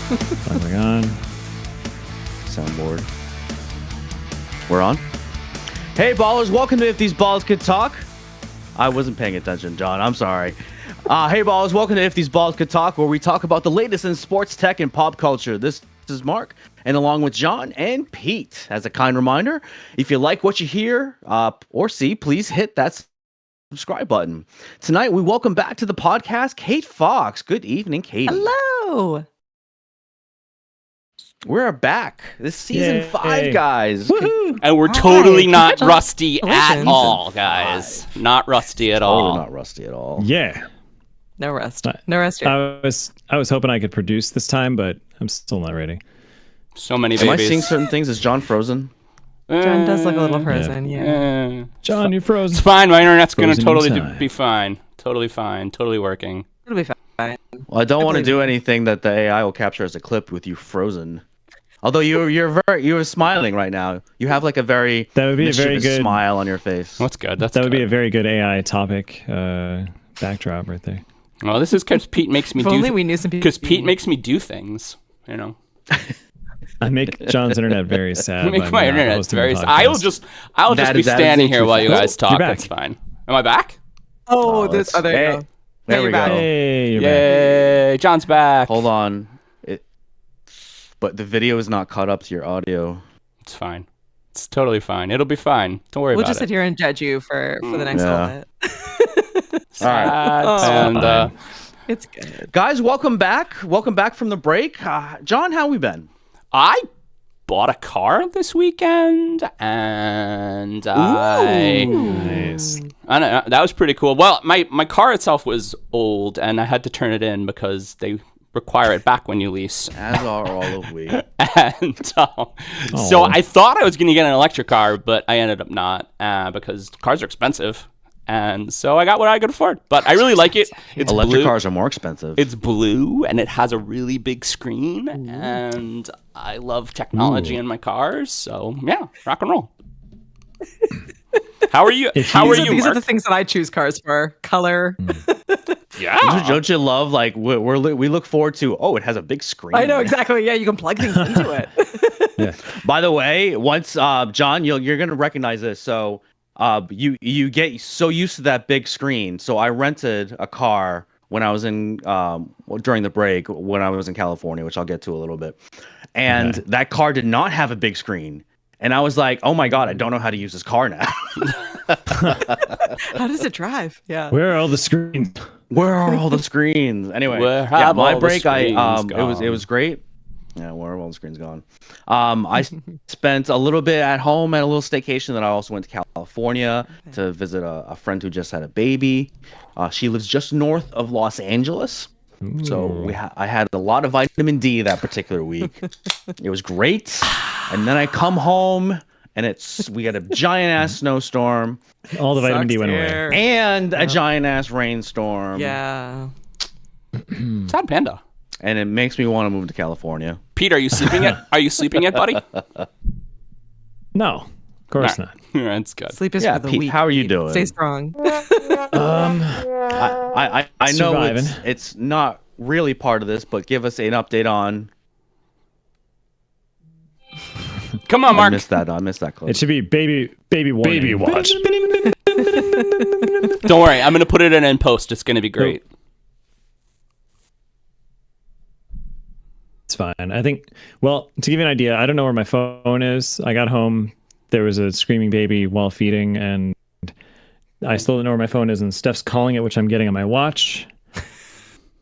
Finally on. Soundboard. We're on. Hey, ballers! Welcome to If These Balls Could Talk. I wasn't paying attention, John. I'm sorry. Hey, ballers! Welcome to If These Balls Could Talk, where we talk about the latest in sports, tech, and pop culture. This is Mark, and along with John and Pete. As a kind reminder, if you like what you hear or see, please hit that subscribe button. Tonight, we welcome back to the podcast Kate Fawkes. Good evening, Katie. Hello. We're back. This season 5, guys. Woohoo! And we're totally not rusty at all, guys. Not rusty at all. Totally not rusty at all. Yeah. No rest. No rest here. I was hoping I could produce this time, but I'm still not ready. So many Am I babies. seeing certain things? Is John frozen? John does look a little frozen, yeah. John, you're frozen. It's fine. My internet's going to Frozen in totally time. be fine. Totally fine. Totally working. It'll be fine. Well, I don't want to believe do you. anything that the AI will capture as a clip with you frozen. Although you're smiling right now. You have like a very That would be a very mischievous good smile on your face. That's good. That would be a very good AI topic backdrop right there. Well, this is because Pete makes me If do. only we knew some people. Because Pete makes me do things. You know. I make John's internet very sad. Make by my not internet hosting the very. podcast. I'll just be That is standing here while you true. guys talk. You're back. That's fine. Am I back? Oh, there you Hey, go. there you're we back. go. Hey, you're back. Yay! John's back. Hold on. But the video is not caught up to your audio. It's fine. It's totally fine. It'll be fine. Don't worry We'll about just sit it. here and judge you for the next Yeah. little bit. All right. And It's good. Guys, welcome back. Welcome back from the break. John, how we been? I bought a car this weekend, and Nice. I don't know, that was pretty cool. Well, my car itself was old, and I had to turn it in because they require it back when you lease. As are all of we. And so I thought I was going to get an electric car, but I ended up not because cars are expensive. And so I got what I could afford. But I really like it. It's Electric blue. cars are more expensive. It's blue, and it has a really big screen. And I love technology in my cars. So, yeah, rock and roll. How are you? How are you, These are Mark? the things that I choose cars for. Color. Yeah. Don't you love, like, we look forward to, it has a big screen. I know, exactly. Yeah, you can plug things into it. Yeah. By the way, once, John, you're going to recognize this. So you get so used to that big screen. So I rented a car when I was in, during the break, when I was in California, which I'll get to a little bit. And that car did not have a big screen. And I was like, oh my God, I don't know how to use this car now. How does it drive? Yeah. Where are all the screens? Where are all the screens? Anyway, Where have my all the break, screens it was great. Yeah, where have all the screens gone? I spent a little bit at home at a little staycation. Then I also went to California to visit a friend who just had a baby. She lives just north of Los Angeles. So I had a lot of vitamin D that particular week. It was great. And then I come home and we had a giant ass snowstorm All the vitamin D Sucks went here. away. and a giant ass rainstorm. Yeah. Sad panda. And it makes me want to move to California. Pete, are you sleeping yet? Are you sleeping yet, buddy? No, of course not. That's good. Sleep is Yeah, for the Pete, weak. how are you Pete. doing? Stay strong. I know Surviving. it's not really part of this, but give us an update on. Come on, Mark. I missed that clip. It should be baby warning. Baby watch. Don't worry. I'm going to put it in post. It's going to be great. It's fine. I think, well, to give you an idea, I don't know where my phone is. I got home, there was a screaming baby while feeding, and I still don't know where my phone is, and Steph's calling it, which I'm getting on my watch.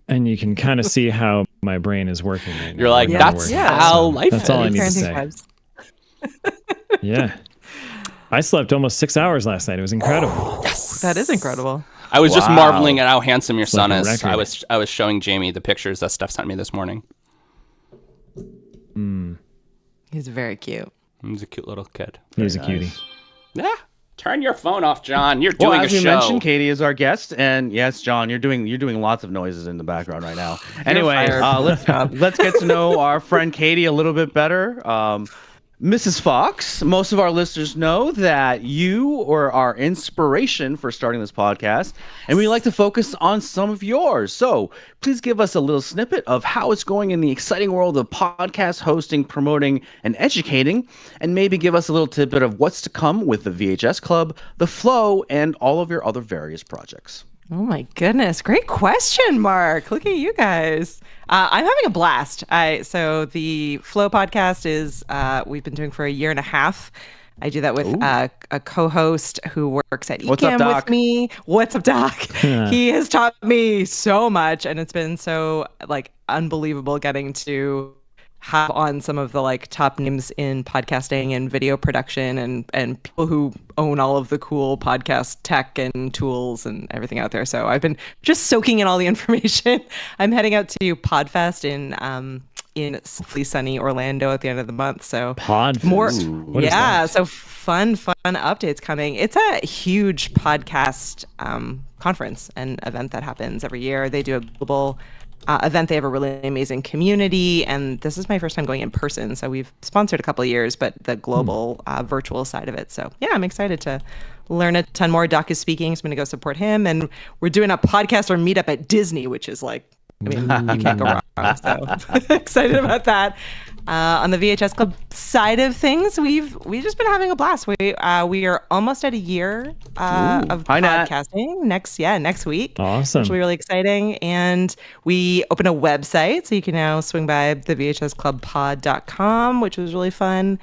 And you can kind of see how my brain is working right now. You're like, Or that's working. how life That's all I is. need to Parenting say. vibes. Yeah. I slept almost 6 hours last night. It was incredible. That is incredible. I was just Wow. marveling at how handsome your son like a is. record. I was showing Jamie the pictures that Steph sent me this morning. He's very cute. He's a cute little kid. He was a cutie. Yeah. Turn your phone off, John. You're Well, doing as a we show. mentioned, Katie is our guest, and yes, John, you're doing lots of noises in the background right now. Anyway, fired. let's get to know our friend Katie a little bit better. Mrs. Fawkes, most of our listeners know that you are our inspiration for starting this podcast, and we like to focus on some of yours. So please give us a little snippet of how it's going in the exciting world of podcast hosting, promoting, and educating, and maybe give us a little tidbit of what's to come with the VHS Club, the Flow, and all of your other various projects. Oh my goodness. Great question, Mark. Look at you guys. I'm having a blast. So the Flow podcast is we've been doing for a year and a half. I do that with a co-host who works at What's up, Ecamm Doc? with me. What's up, Doc? He has taught me so much, and it's been so unbelievable getting to have on some of the top names in podcasting and video production and people who own all of the cool podcast tech and tools and everything out there. So I've been just soaking in all the information. I'm heading out to Podfest in sunny Orlando at the end of the month. So Podfest. more, What is yeah. that? So fun updates coming. It's a huge podcast conference and event that happens every year. They do a global event. They have a really amazing community, and this is my first time going in person. So we've sponsored a couple of years, but the global virtual side of it. So yeah, I'm excited to learn a ton more. Doc is speaking, so I'm going to go support him, and we're doing a podcast or meetup at Disney, which is you can't go wrong. So excited about that. On the VHS Club side of things, we've just been having a blast. We are almost at a year of Hi, Nat. podcasting next week. Awesome. Which will be really exciting. And we opened a website, so you can now swing by the VHSClubPod.com, which was really fun.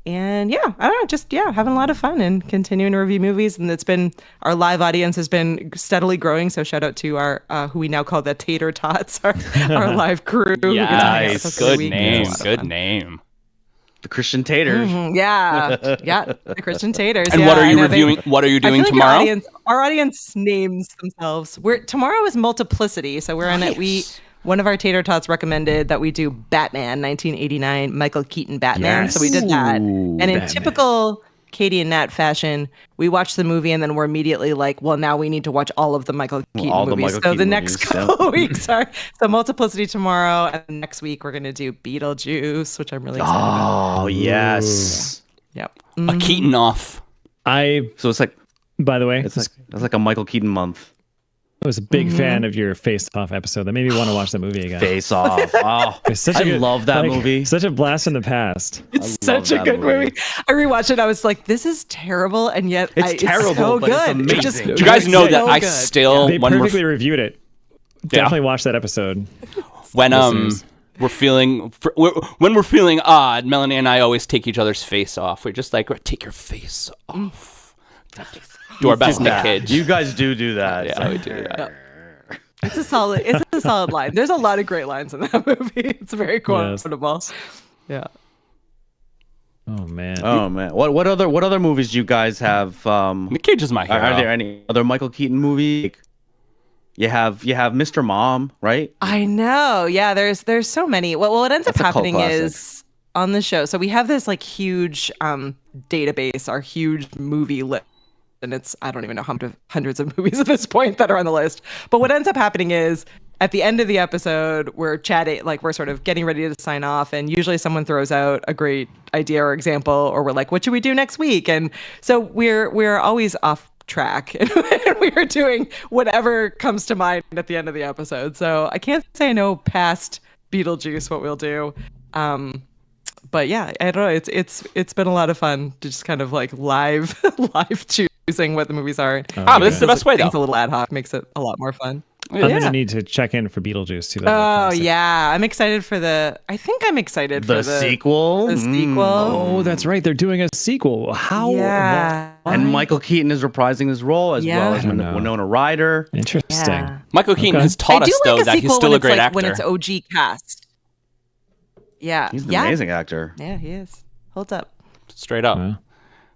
And yeah, I don't know, just having a lot of fun and continuing to review movies. And it's been, our live audience has been steadily growing. So shout out to our who we now call the Tater Tots, our live crew. who gets to hang out with us every Good week. name. It's a lot of Good fun. name. The Christian Taters. Yeah, the Christian Taters. And yeah, what are I you know reviewing? What are you I doing feel like tomorrow? Our audience names themselves. Tomorrow is Multiplicity, so we're on it. One of our Tater Tots recommended that we do Batman, 1989, Michael Keaton Batman. Yes. So we did that. Ooh, And in Batman. typical Katie and Nat fashion, we watched the movie and then we're immediately like, well, now we need to watch all of the Michael Keaton all the movies. Michael So the Keaton next movies, couple of weeks are so Multiplicity tomorrow, and next week we're going to do Beetlejuice, which I'm really excited about. Oh, yes. Yep. A Keaton off. So it's like By the way, it's like a Michael Keaton month. I was a big fan of your Face Off episode. That made me want to watch that movie again. Face Off. Oh, It's such I a good- love that movie. Such a blast in the past. It's I love such a that good movie. movie. I rewatched it. I was like, this is terrible, and yet It's terrible, so but it's good. amazing. just Do Do you guys it's know so that I good. still They when perfectly reviewed it. Definitely watch that episode. when listeners. we're feeling odd, Melanie and I always take each other's face off. We're just like, take your face off. Do our best, Nick Yeah, Cage. you guys do that. Yeah, we do that. It's a solid line. There's a lot of great lines in that movie. It's very quotable. Yeah. Oh man. Oh man, what other movies do you guys have? Nick Cage is my hero. Are there any other Michael Keaton movie? You have Mr. Mom, right? I know. Yeah, there's so many. Well, what ends up That's a cult happening classic. is on the show. So we have this huge database, our huge movie list. And it's, I don't even know how many hundreds of movies at this point that are on the list. But what ends up happening is at the end of the episode, we're chatting, we're sort of getting ready to sign off. And usually someone throws out a great idea or example, or we're like, what should we do next week? And so we're always off track. And we are doing whatever comes to mind at the end of the episode. So I can't say I know past Beetlejuice what we'll do. But yeah, I don't know. It's been a lot of fun to just kind of live choosing what the movies are. But this is the best way, though. Things a little ad hoc makes it a lot more fun. I'm gonna need to check in for Beetlejuice too. Oh yeah, I'm excited for I think I'm excited for The sequel. The sequel. Oh, that's right. They're doing a sequel. How? Yeah. And Michael Keaton is reprising his role as well as I don't know. Winona Ryder. Interesting. Yeah. Michael Keaton has I taught do us, like though, a that he's sequel still when a great it's actor. when it's OG cast. Yeah. He's an yeah. amazing actor. Yeah, he is. Holds up. Straight up. Wow.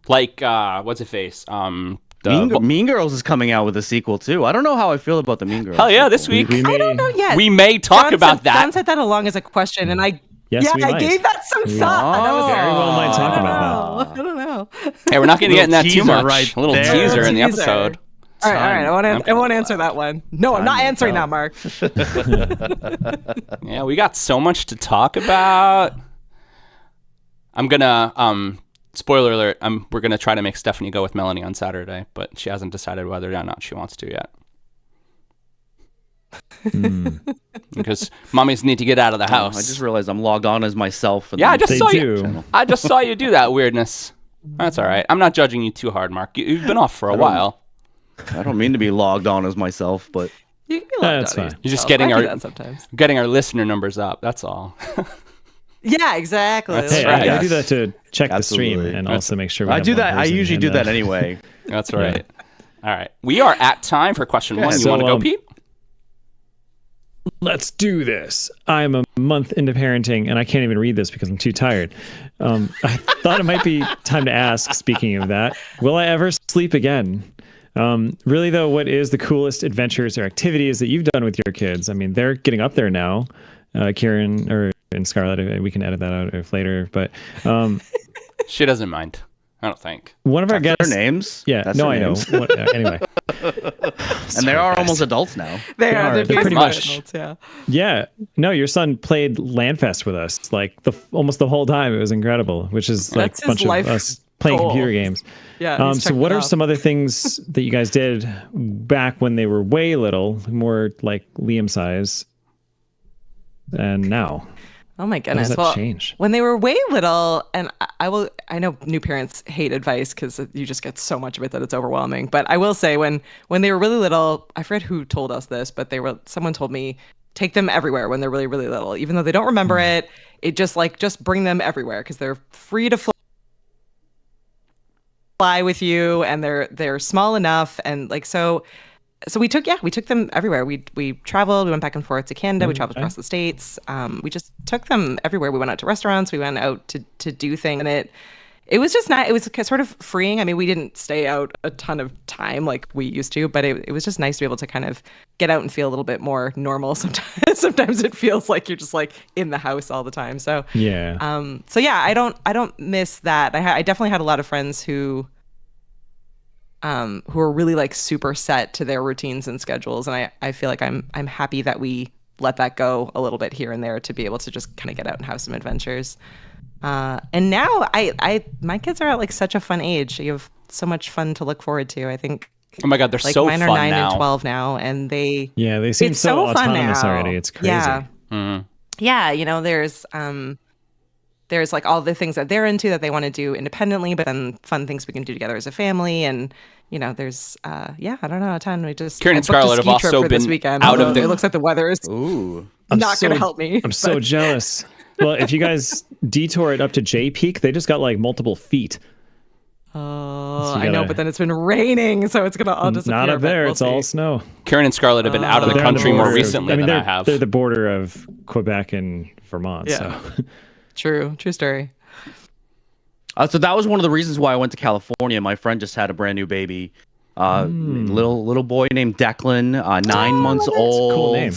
Like, what's his face? Mean Girls is coming out with a sequel too. I don't know how I feel about the Mean Girls. Hell yeah, this sequel. week. We I don't know yet. We may talk John about sent, that. John sent that along as a question, and I Yes, we I might. gave that some thought. I was Very well might talk I about don't know. Hey, we're not going to get in that too teaser much. right a little there. teaser in the Teaser. episode. All right. I won't answer that one. No, I'm not Time will answering tell. that, Mark. Yeah, we got so much to talk about. I'm gonna spoiler alert. We're gonna try to make Stephanie go with Melanie on Saturday, but she hasn't decided whether or not she wants to yet. Because mommies need to get out of the house. I just realized I'm logged on as myself. Yeah, I just They saw do. you. I just saw you do that weirdness. That's all right. I'm not judging you too hard, Mark. You've been off for a while. I don't mean to be logged on as myself, but You can be logged That's on fine. You're just yourself. getting I do our that sometimes. getting our listener numbers up. That's all. Yeah, exactly. That's Hey, right. I do that to check the stream Absolutely. and also make sure we I have do one that. I person usually and, do that anyway. That's right. All right. We are at time for question one. You so, want to go, Pete? Let's do this. I'm a month into parenting, and I can't even read this because I'm too tired. I thought it might be time to ask, speaking of that, will I ever sleep again? Really, though, what is the coolest adventures or activities that you've done with your kids? I mean, they're getting up there now. Kieran and Scarlett, we can edit that out if later. But She doesn't mind. I don't think. one of our Their guests... names. Yeah, That's no, their I know. names. Anyway. And they are almost adults now. They are. are. They're They're pretty much. much. Yeah. Yeah. No, your son played Landfest with us like almost the whole time. It was incredible, which is like That's a bunch his life of us playing goal. computer games. Yeah. he's So checked what it are out. some other things that you guys did back when they were way little, more like Liam size, and now? Oh my How goodness. does that Well, change? when they were way little, and I know new parents hate advice because you just get so much of it that it's overwhelming. But I will say when they were really little, I forget who told us this, but someone told me, take them everywhere when they're really, really little. Even though they don't remember it, just bring them everywhere because they're free to fly with you and they're small enough. And like, so we took them everywhere. We traveled, we went back and forth to Canada, we traveled across the States. We just took them everywhere. We went out to restaurants, we went out to do things, and it was just not, it was sort of freeing. I mean, we didn't stay out a ton of time like we used to, but it was just nice to be able to kind of get out and feel a little bit more normal. Sometimes it feels like you're just like in the house all the time. So Yeah. I don't miss that. I definitely had a lot of friends who are really like super set to their routines and schedules, and I feel like I'm happy that we let that go a little bit here and there to be able to just kind of get out and have some adventures. And now my kids are at like such a fun age. You have so much fun to look forward to. I think Oh my God, they're like so mine fun are 9 now. and 12 now, and they Seem it's so fun autonomous now. already. It's crazy. Yeah. Mhm. Yeah, there's like all the things that they're into that they want to do independently, but then fun things we can do together as a family. And there's I don't know, a ton. We just Kieran I and booked a Scarlett have ski trip also for this been weekend, out of although the- it looks like the weather is Ooh. not going to help me. I'm so jealous. Well, if you guys detour it up to J Peak, they just got like multiple feet. Oh, So you I know, gotta- but then it's been raining, so it's gonna all disappear. Not up but there. we'll It's all see. snow. Kieran and Scarlett have been out of the They're on country more border of- recently than I have. They're the border of Quebec and Vermont. Yeah. So True story. So that was one of the reasons why I went to California. My friend just had a brand new baby, little boy named Declan, 9 months that's a old. cool name.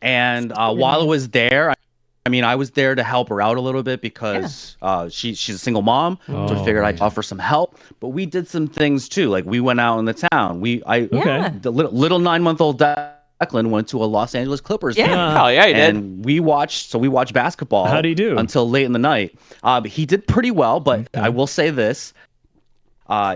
And while I was there, I was there to help her out a little bit because she's a single mom, so I figured I'd offer some help. But we did some things too, like we went out in the town. Okay. The little 9-month-old Declan went to a Los Angeles Clippers game. Hell yeah, he did. And we watched basketball. How'd he do? Until late in the night. He did pretty well, but I will say this.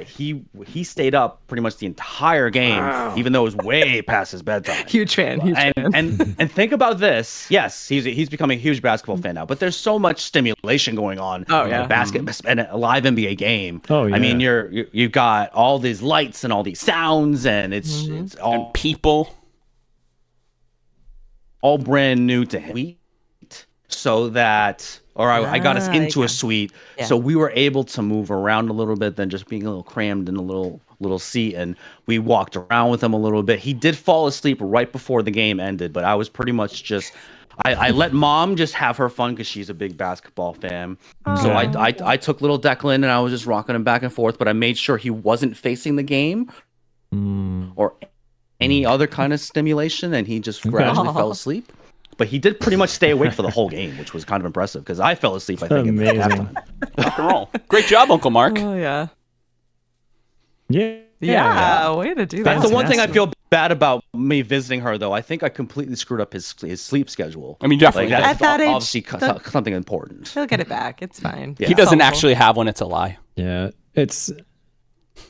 He stayed up pretty much the entire game, even though it was way past his bedtime. Huge fan. And think about this. Yes, he's becoming a huge basketball fan now, but there's so much stimulation going on in a and a live NBA game. Oh, yeah. I mean, you've got all these lights and all these sounds, and it's all And people. brand new to him. So that, I got us into a suite, so we were able to move around a little bit than just being a little crammed in a little seat, and we walked around with him a little bit. He did fall asleep right before the game ended, but I was pretty much just, I let mom just have her fun because she's a big basketball fan. So I took little Declan and I was just rocking him back and forth, but I made sure he wasn't facing the game or any other kind of stimulation, and he just gradually fell asleep. But he did pretty much stay awake for the whole game, which was kind of impressive because I fell asleep, I think, Amazing. at halftime. Rock and roll. Great job, Uncle Mark. Oh yeah. yeah. Yeah, way to do that. That's the one thing I feel bad about me visiting her, though. I think I completely screwed up his sleep schedule. I mean, definitely. Like, At that age, obviously something important. he'll get it back. It's fine. Yeah. He doesn't Solvable. actually have one. It's a lie. Yeah, it's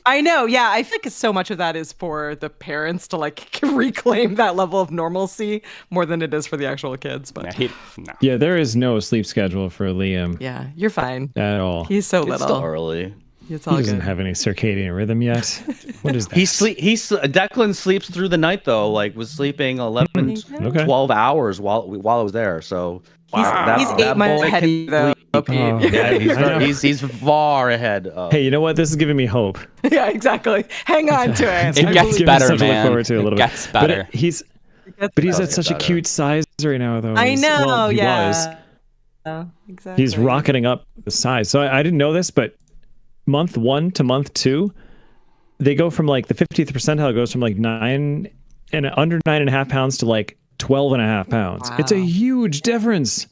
I know. Yeah, I think so much of that is for the parents to like reclaim that level of normalcy more than it is for the actual kids. But No. yeah. There is no sleep schedule for Liam yeah, you're fine. at all. He's so It's little. still early. It's He all doesn't good. have any circadian rhythm yet. What is that? Declan sleeps through the night though. Like was sleeping 11, Okay. 12 hours while I was there. So He's 8 months boy ahead of you, though. Pete. Oh. Yeah, I know. he's far ahead. Hey, you know what? This is giving me hope. Yeah, exactly. Hang on to it. It I gets believe- Give me better, something to man. look forward to a It little gets bit. better. But he's at such a better. cute size right now, though. I know. Well, he yeah. was. Exactly. He's rocketing up the size. So I didn't know this, but month 1 to month 2, they go from like the 50th percentile goes from like under 9.5 pounds to like 12.5 pounds. It's a Wow. huge difference.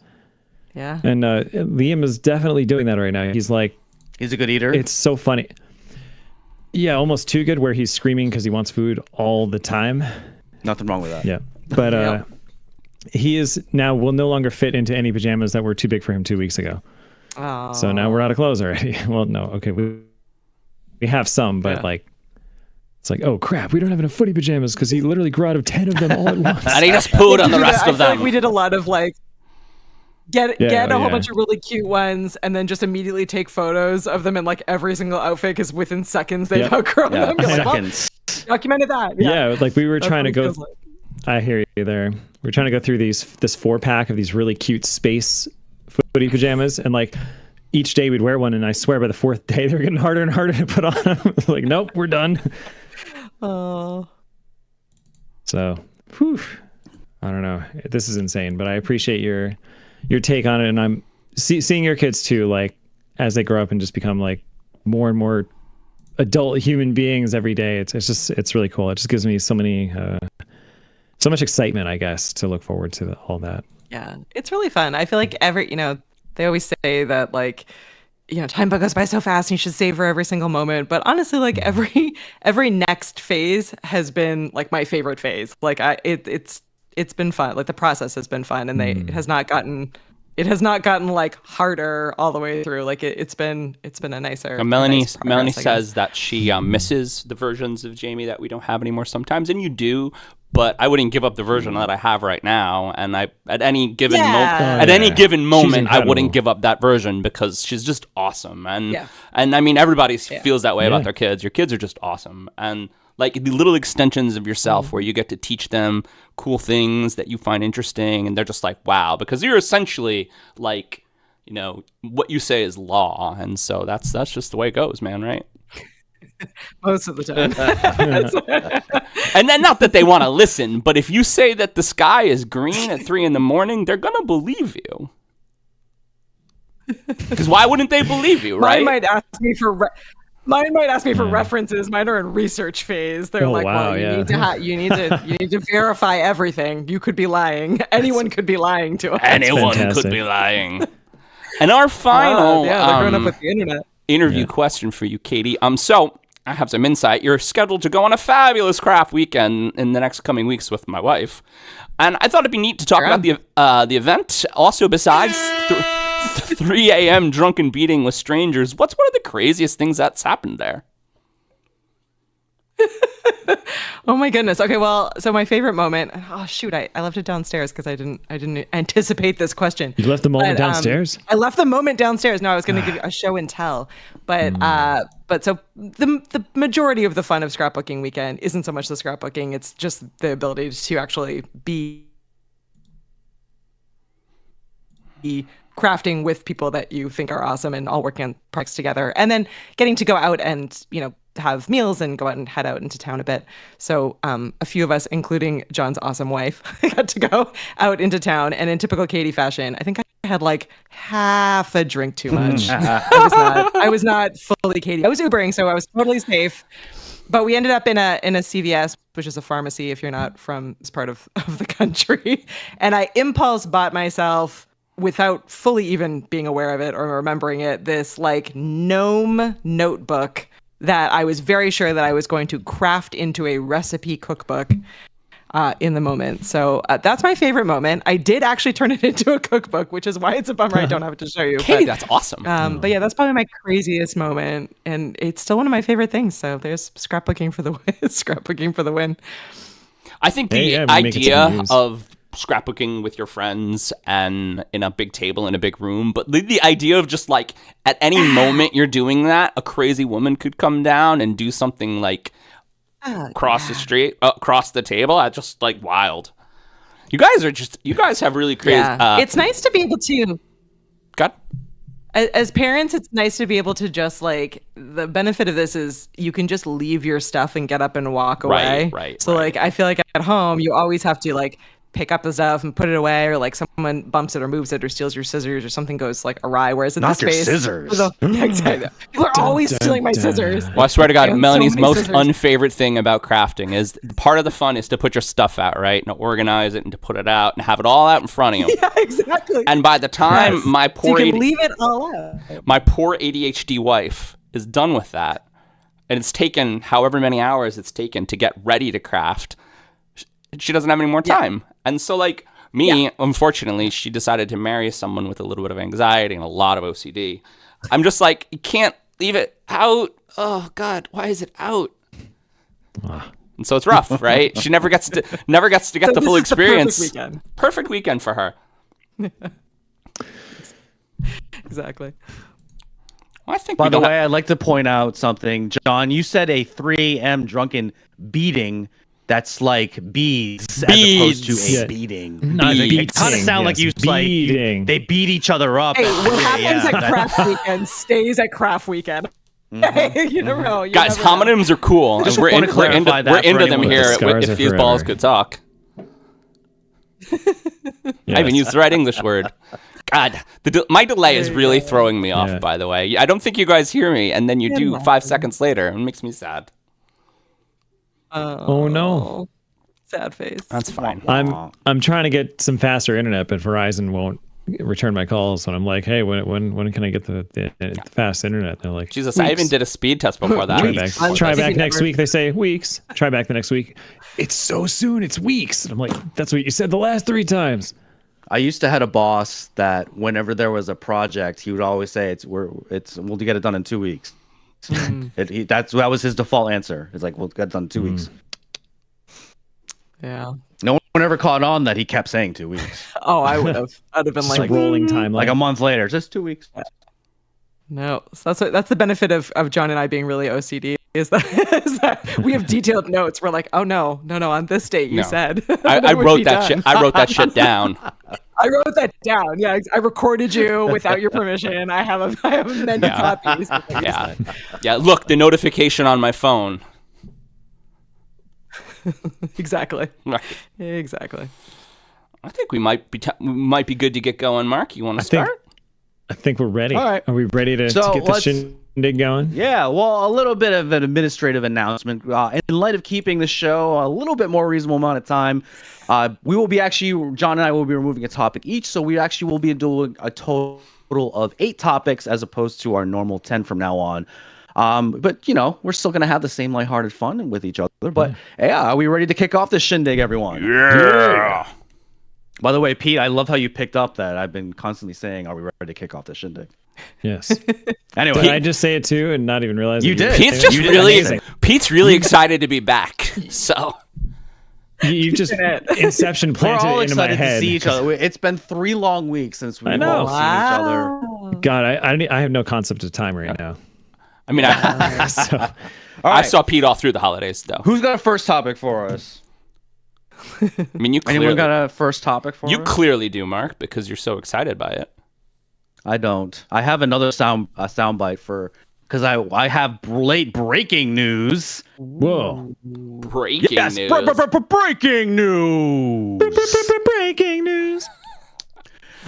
Yeah. And Liam is definitely doing that right now. He's like, He's a good eater. it's so funny. Yeah, almost too good where he's screaming because he wants food all the time. Nothing wrong with that. Yeah. But Yep. he is now will no longer fit into any pajamas that were too big for him 2 weeks ago. Oh. So now we're out of clothes already. Well, no, okay, we have some, but Yeah. like, it's like, oh crap, we don't have enough footy pajamas because he literally grew out of 10 of them all at once. And he just pooed on the rest I of feel them. like we did a lot of like get a whole yeah. bunch of really cute ones and then just immediately take photos of them in like every single outfit because within seconds they've Yep. outgrown Yeah, them. You're like, well, seconds. documented that. Yeah, like we were That's trying to what it go. feels like. I hear you there. We're trying to go through this 4-pack of these really cute space footy pajamas, and like each day we'd wear one, and I swear by the 4th day they were getting harder and harder to put on. Like, nope, we're done. Oh. So, whew, I don't know. This is insane, but I appreciate your take on it, and I'm seeing your kids too, like as they grow up and just become like more and more adult human beings every day. It's really cool. It just gives me so much excitement, I guess, to look forward to all that. Yeah, it's really fun. I feel like they always say that like, time goes by so fast and you should savor every single moment. But honestly, like every next phase has been like my favorite phase. Like it's been fun. Like the process has been fun, and it has not gotten like harder all the way through. Like it's been a nicer. Melanie nice progress, I guess. says that she misses the versions of Jamie that we don't have anymore sometimes, and you do. But I wouldn't give up the version that I have right now, and at any given moment, I wouldn't give up that version because she's just awesome, and I mean everybody feels that way about their kids. Your kids are just awesome, and like the little extensions of yourself where you get to teach them cool things that you find interesting, and they're just like, wow, because you're essentially like, what you say is law, and so that's just the way it goes, man, right? Most of the time. And then not that they want to listen, but if you say that the sky is green at 3 a.m, they're gonna believe you. Because why wouldn't they believe you, right? Mine might ask me for references. Mine are in research phase. They're like, wow, well, you need to verify everything. You could be lying. Anyone could be lying to us. Anyone could fantastic. be lying. And our final they're grown up with the internet. interview question for you, Katie. So I have some insight. You're scheduled to go on a fabulous craft weekend in the next coming weeks with my wife, and I thought it'd be neat to talk about the event. Also, besides 3 a.m. drunken beating with strangers, what's one of the craziest things that's happened there? Oh my goodness. Okay, well, so my favorite moment. Oh shoot, I left it downstairs because I didn't anticipate this question. You left the moment downstairs? I left the moment downstairs. No, I was going to give you a show and tell, but so the majority of the fun of scrapbooking weekend isn't so much the scrapbooking; it's just the ability to actually be crafting with people that you think are awesome and all working on projects together, and then getting to go out and have meals and go out and head out into town a bit. So a few of us, including John's awesome wife, got to go out into town. And in typical Katie fashion, I think I had like half a drink too much. I was not fully Katie. I was Ubering, so I was totally safe. But we ended up in a CVS, which is a pharmacy if you're not from this part of the country. And I impulse bought myself, without fully even being aware of it or remembering it, this like gnome notebook that I was very sure that I was going to craft into a recipe cookbook in the moment. So that's my favorite moment. I did actually turn it into a cookbook, which is why it's a bummer I don't have it to show you. Katie, that's awesome. But yeah, that's probably my craziest moment, and it's still one of my favorite things. So there's scrapbooking for the win. Scrapbooking for the win. I think the idea of scrapbooking with your friends and in a big table in a big room, but the idea of just like at any moment you're doing that, a crazy woman could come down and do something like across the street, across the table. I just like wild. You guys have really crazy. Yeah. It's nice to be able to. God. As parents, it's nice to be able to just like, the benefit of this is you can just leave your stuff and get up and walk away. Right. So like, I feel like at home, you always have to like pick up the stuff and put it away, or like someone bumps it or moves it or steals your scissors or something goes like awry. Whereas in this space, scissors. People are always stealing my scissors. Well, I swear to God, Melanie's most scissors. unfavorite thing about crafting is part of the fun is to put your stuff out, right? And to organize it and to put it out and have it all out in front of you. Yeah, exactly. And by the time my poor you can leave it all out. my poor ADHD wife is done with that, and it's taken however many hours it's taken to get ready to craft, she doesn't have any more time. And so like me, unfortunately, she decided to marry someone with a little bit of anxiety and a lot of OCD. I'm just like, you can't leave it out. Oh God, why is it out? And so it's rough, right? She never gets to get the full experience. Perfect weekend for her. Exactly. Well, I think By the way, I'd like to point out something. John, you said a 3 a.m. drunken beating. That's like beads as opposed to a beating. It kind of sounds like you like they beat each other up. Hey, what happens at craft weekend stays at craft weekend. You never know. Guys, homonyms are cool. Just we're want to clarify that we're into them here Scars if these balls could talk. I even used the right English word. God, my delay is really throwing me off, by the way. I don't think you guys hear me, and then you do 5 seconds later. It makes me sad. Oh no. Sad face. That's fine. I'm trying to get some faster internet, but Verizon won't return my calls. And I'm like, hey, when can I get the fast internet? They're like, Jesus, weeks. I even did a speed test before that. Try back next week. They say weeks. Try back the next weweek. It's so soon. It's weeks. And I'm like, that's what you said the last 3 times. I used to have a boss that whenever there was a project, he would always say, we'll get it done in 2 weeks. That was his default answer. It's like, we'll get it done in 2 weeks. Yeah. No one ever caught on that he kept saying 2 weeks. Oh, I would have. I'd have been like rolling time, like a month later, just 2 weeks. No, so that's the benefit of John and I being really OCD is that we have detailed notes. We're like, oh no, on this date you said. I wrote that shit. I wrote that shit down. I wrote that down. Yeah, I recorded you without your permission. I have many copies. Yeah. Look, the notification on my phone. Exactly. Right. Exactly. I think we might be good to get going. Mark, you want to start? I think we're ready. All right. Are we ready to get the shindig going? Yeah, well, a little bit of an administrative announcement. In light of keeping the show a little bit more reasonable amount of time, we will be John and I will be removing a topic each, so we actually will be doing a total of 8 topics as opposed to our normal 10 from now on. But, we're still going to have the same lighthearted fun with each other. But, are we ready to kick off this shindig, everyone? Yeah. By the way, Pete, I love how you picked up that I've been constantly saying, are we ready to kick off the shindig? Yes. Anyway. Did I just say it too and not even realize you did? Pete's really excited to be back. So you've just Inception planted it into my head. We're all excited to see each other. It's been 3 long weeks since we've all seen each other. God, I have no concept of time right now. I mean, I saw Pete all through the holidays, though. Who's got a first topic for us? I mean, anyone got a first topic for us? You clearly do, Mark, because you're so excited by it. I don't. I have another soundbite because I have late breaking news. Whoa! Breaking news. Breaking news. Breaking news.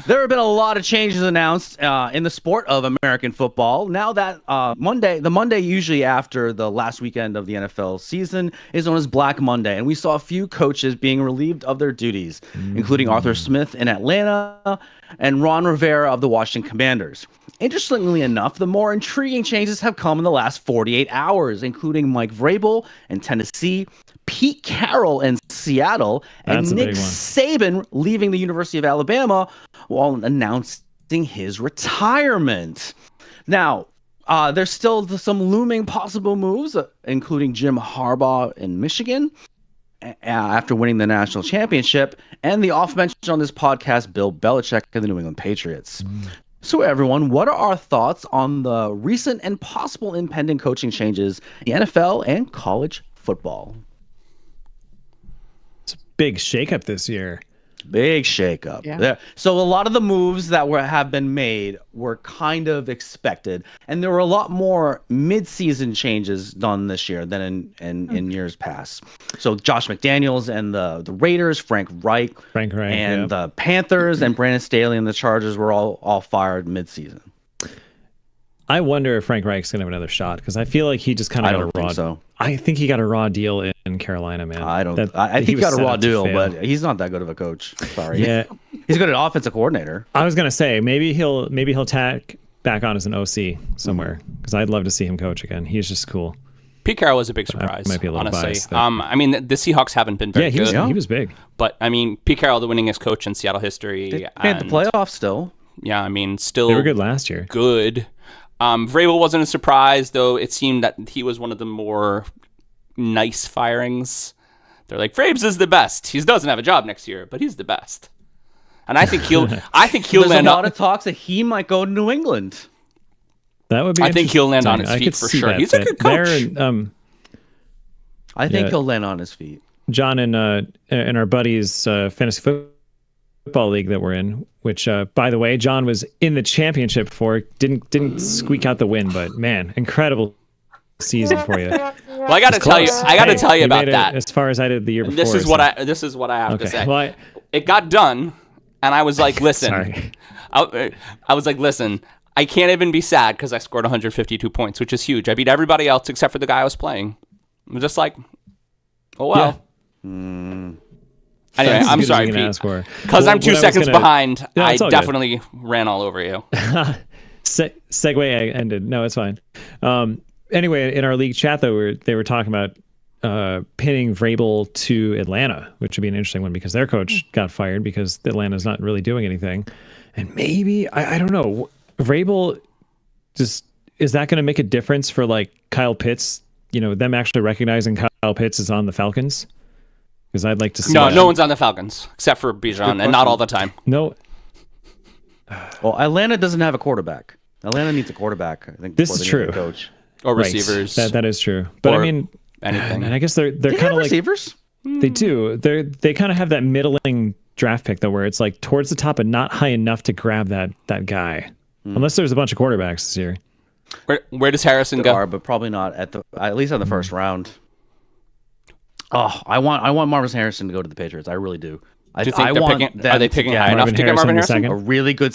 There have been a lot of changes announced in the sport of American football. Now that the Monday usually after the last weekend of the NFL season is known as Black Monday. And we saw a few coaches being relieved of their duties, including Arthur Smith in Atlanta and Ron Rivera of the Washington Commanders. Interestingly enough, the more intriguing changes have come in the last 48 hours, including Mike Vrabel in Tennessee, Pete Carroll in Seattle, and Nick Saban leaving the University of Alabama while announcing his retirement. Now, there's still some looming possible moves, including Jim Harbaugh in Michigan after winning the national championship, and the oft-mentioned on this podcast, Bill Belichick and the New England Patriots. So everyone, what are our thoughts on the recent and possible impending coaching changes in the NFL and college football? It's a big shakeup this year. Big shakeup. Yeah. So a lot of the moves that have been made were kind of expected, and there were a lot more mid-season changes done this year than in years past. So Josh McDaniels and the Raiders, Frank Reich, and the Panthers and Brandon Staley and the Chargers were all fired mid-season. I wonder if Frank Reich's gonna have another shot, because I feel like he just kind of got a raw. So. I think he got a raw deal in Carolina, man. I think he got a raw deal, but he's not that good of a coach. Sorry. Yeah, he's good at offensive coordinator. I was gonna say maybe he'll tack back on as an OC somewhere, because I'd love to see him coach again. He's just cool. Pete Carroll was a big surprise. Might be a little honestly. I mean, the Seahawks haven't been very good. He was big. But I mean, Pete Carroll, the winningest coach in Seattle history. They made the playoffs still. Yeah, I mean, still they were good last year. Good. Vrabel wasn't a surprise, though. It seemed that he was one of the more nice firings. They're like, Vrabes is the best. He doesn't have a job next year, but he's the best. And I think he'll. There's a lot of talks that he might go to New England. That would be. I think he'll land on his feet for sure. He's a good coach. I think he'll land on his feet. John and our buddies fantasy football league that we're in, which by the way, John was in the championship for. Didn't squeak out the win, but man, incredible season for you. Well, I got to tell you about that. As far as I did the year before. This is what I have to say. Well, it got done, and I was like, listen. Sorry. I was like, listen. I can't even be sad because I scored 152 points, which is huge. I beat everybody else except for the guy I was playing. I'm just like, oh well. Yeah. Anyway, I'm sorry, Pete. Because I'm 2 seconds behind, I definitely ran all over you. Segue ended. No, it's fine. Anyway, in our league chat, though, they were talking about pinning Vrabel to Atlanta, which would be an interesting one because their coach got fired because Atlanta's not really doing anything. And maybe, I don't know, Vrabel just, is that going to make a difference for like Kyle Pitts? You know, them actually recognizing Kyle Pitts is on the Falcons? Because I'd like to see No one's on the Falcons except for Bijan, and not all the time. No. Well, Atlanta doesn't have a quarterback. Atlanta needs a quarterback, I think. This is true. Coach. Or receivers. That is true. But I mean, anything. And I guess they're kind of like receivers. They do. They kind of have that middling draft pick though, where it's like towards the top and not high enough to grab that guy. Unless there's a bunch of quarterbacks this year. Where does Harrison go? But probably not at least in the first round. Oh, I want Marvin Harrison to go to the Patriots. I really do. Are they picking high enough to get Marvin Harrison? A really good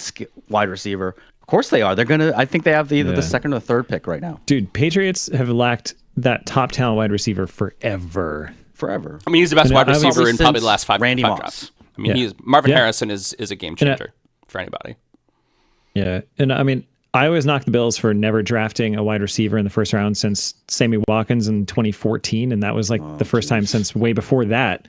wide receiver. Of course they are. I think they have either the second or the third pick right now. Dude, Patriots have lacked that top talent wide receiver forever. Forever. I mean, he's the best wide receiver in probably the last five drafts. I mean, Marvin Harrison is a game changer for anybody. Yeah, and I mean, I always knock the Bills for never drafting a wide receiver in the first round since Sammy Watkins in 2014, and that was like the first time since way before that.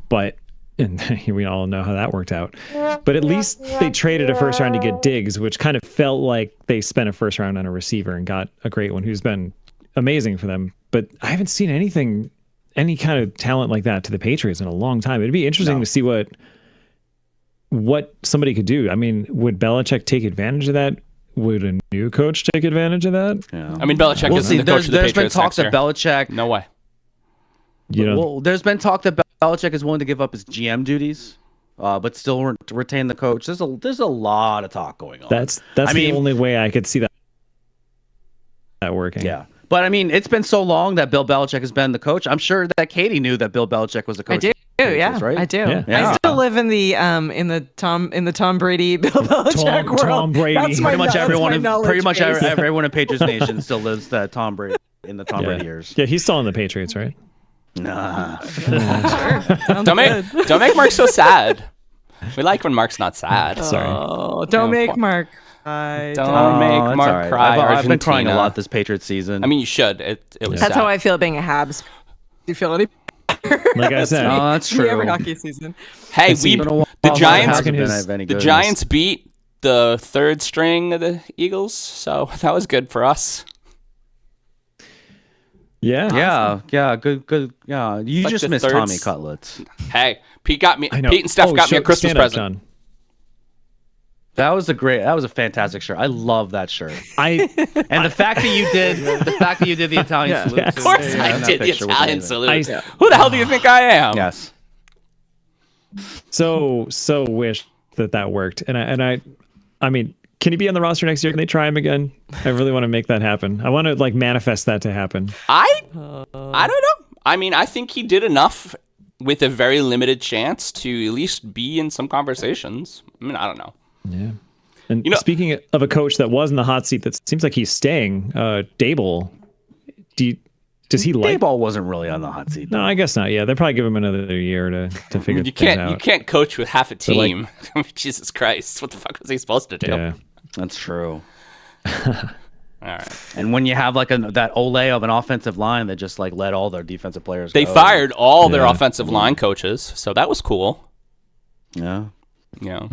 But and we all know how that worked out. But at least they traded a first round to get Diggs, which kind of felt like they spent a first round on a receiver and got a great one who's been amazing for them. But I haven't seen any kind of talent like that to the Patriots in a long time. It'd be interesting to see what somebody could do. I mean, would Belichick take advantage of that? Would a new coach take advantage of that? Yeah. I mean, Belichick isn't the coach of the Patriots. There's been talk that Belichick... No way. Well, there's been talk that Belichick is willing to give up his GM duties, but still retain the coach. There's a lot of talk going on. That's the only way I could see that working. Yeah. But I mean, it's been so long that Bill Belichick has been the coach. I'm sure that Katie knew that Bill Belichick was the coach. I do, yeah, right? I do. Yeah. I still live in the Tom Brady Bill Belichick world. Tom Brady. That's pretty much everyone in Patriots Nation still lives that Tom Brady in the Tom Brady years. Yeah, he's still on the Patriots, right? Nah. Sure. Don't make Mark so sad. We like when Mark's not sad. Sorry. Oh, don't make Mark. Don't make that's Mark all right. cry. I've been crying a Argentina. lot this Patriots season. I mean, you should. It was That's sad. how I feel being a Habs. Do you feel any better? Like I said, no, that's true. Every hockey season. Hey, see, the been a while Giants. since his- have any The goodness. Giants beat the third string of the Eagles, so that was good for us. yeah. Yeah, good. Yeah, you Like just the missed third Tommy s- Cutlets. Hey, Pete got me. I know. Pete and Steph got me a Christmas stand up, present. John. That was a fantastic shirt. I love that shirt. I And the fact that you did the Italian salute. Yes. too, Of course, in I that did the picture was Italian amazing. salute. Who the hell do you think I am? Yes. so wish that worked, and I mean, can he be on the roster next year? Can they try him again? I really want to make that happen. I want to like manifest that to happen. I don't know. I mean, I think he did enough with a very limited chance to at least be in some conversations. I mean, I don't know. Yeah. And You know- speaking of a coach that was in the hot seat, that seems like he's staying. Dable, does he like? Dayball wasn't really on the hot seat. No, I guess not. Yeah, they'll probably give him another year to figure You things out. can't coach with half a But, like- team. Jesus Christ, what the fuck was he supposed to do? Yeah. That's true. All right. And when you have like that Ole of an offensive line that just like let all their defensive players They go. fired all their Yeah. offensive line coaches, so that was cool. Yeah. You know.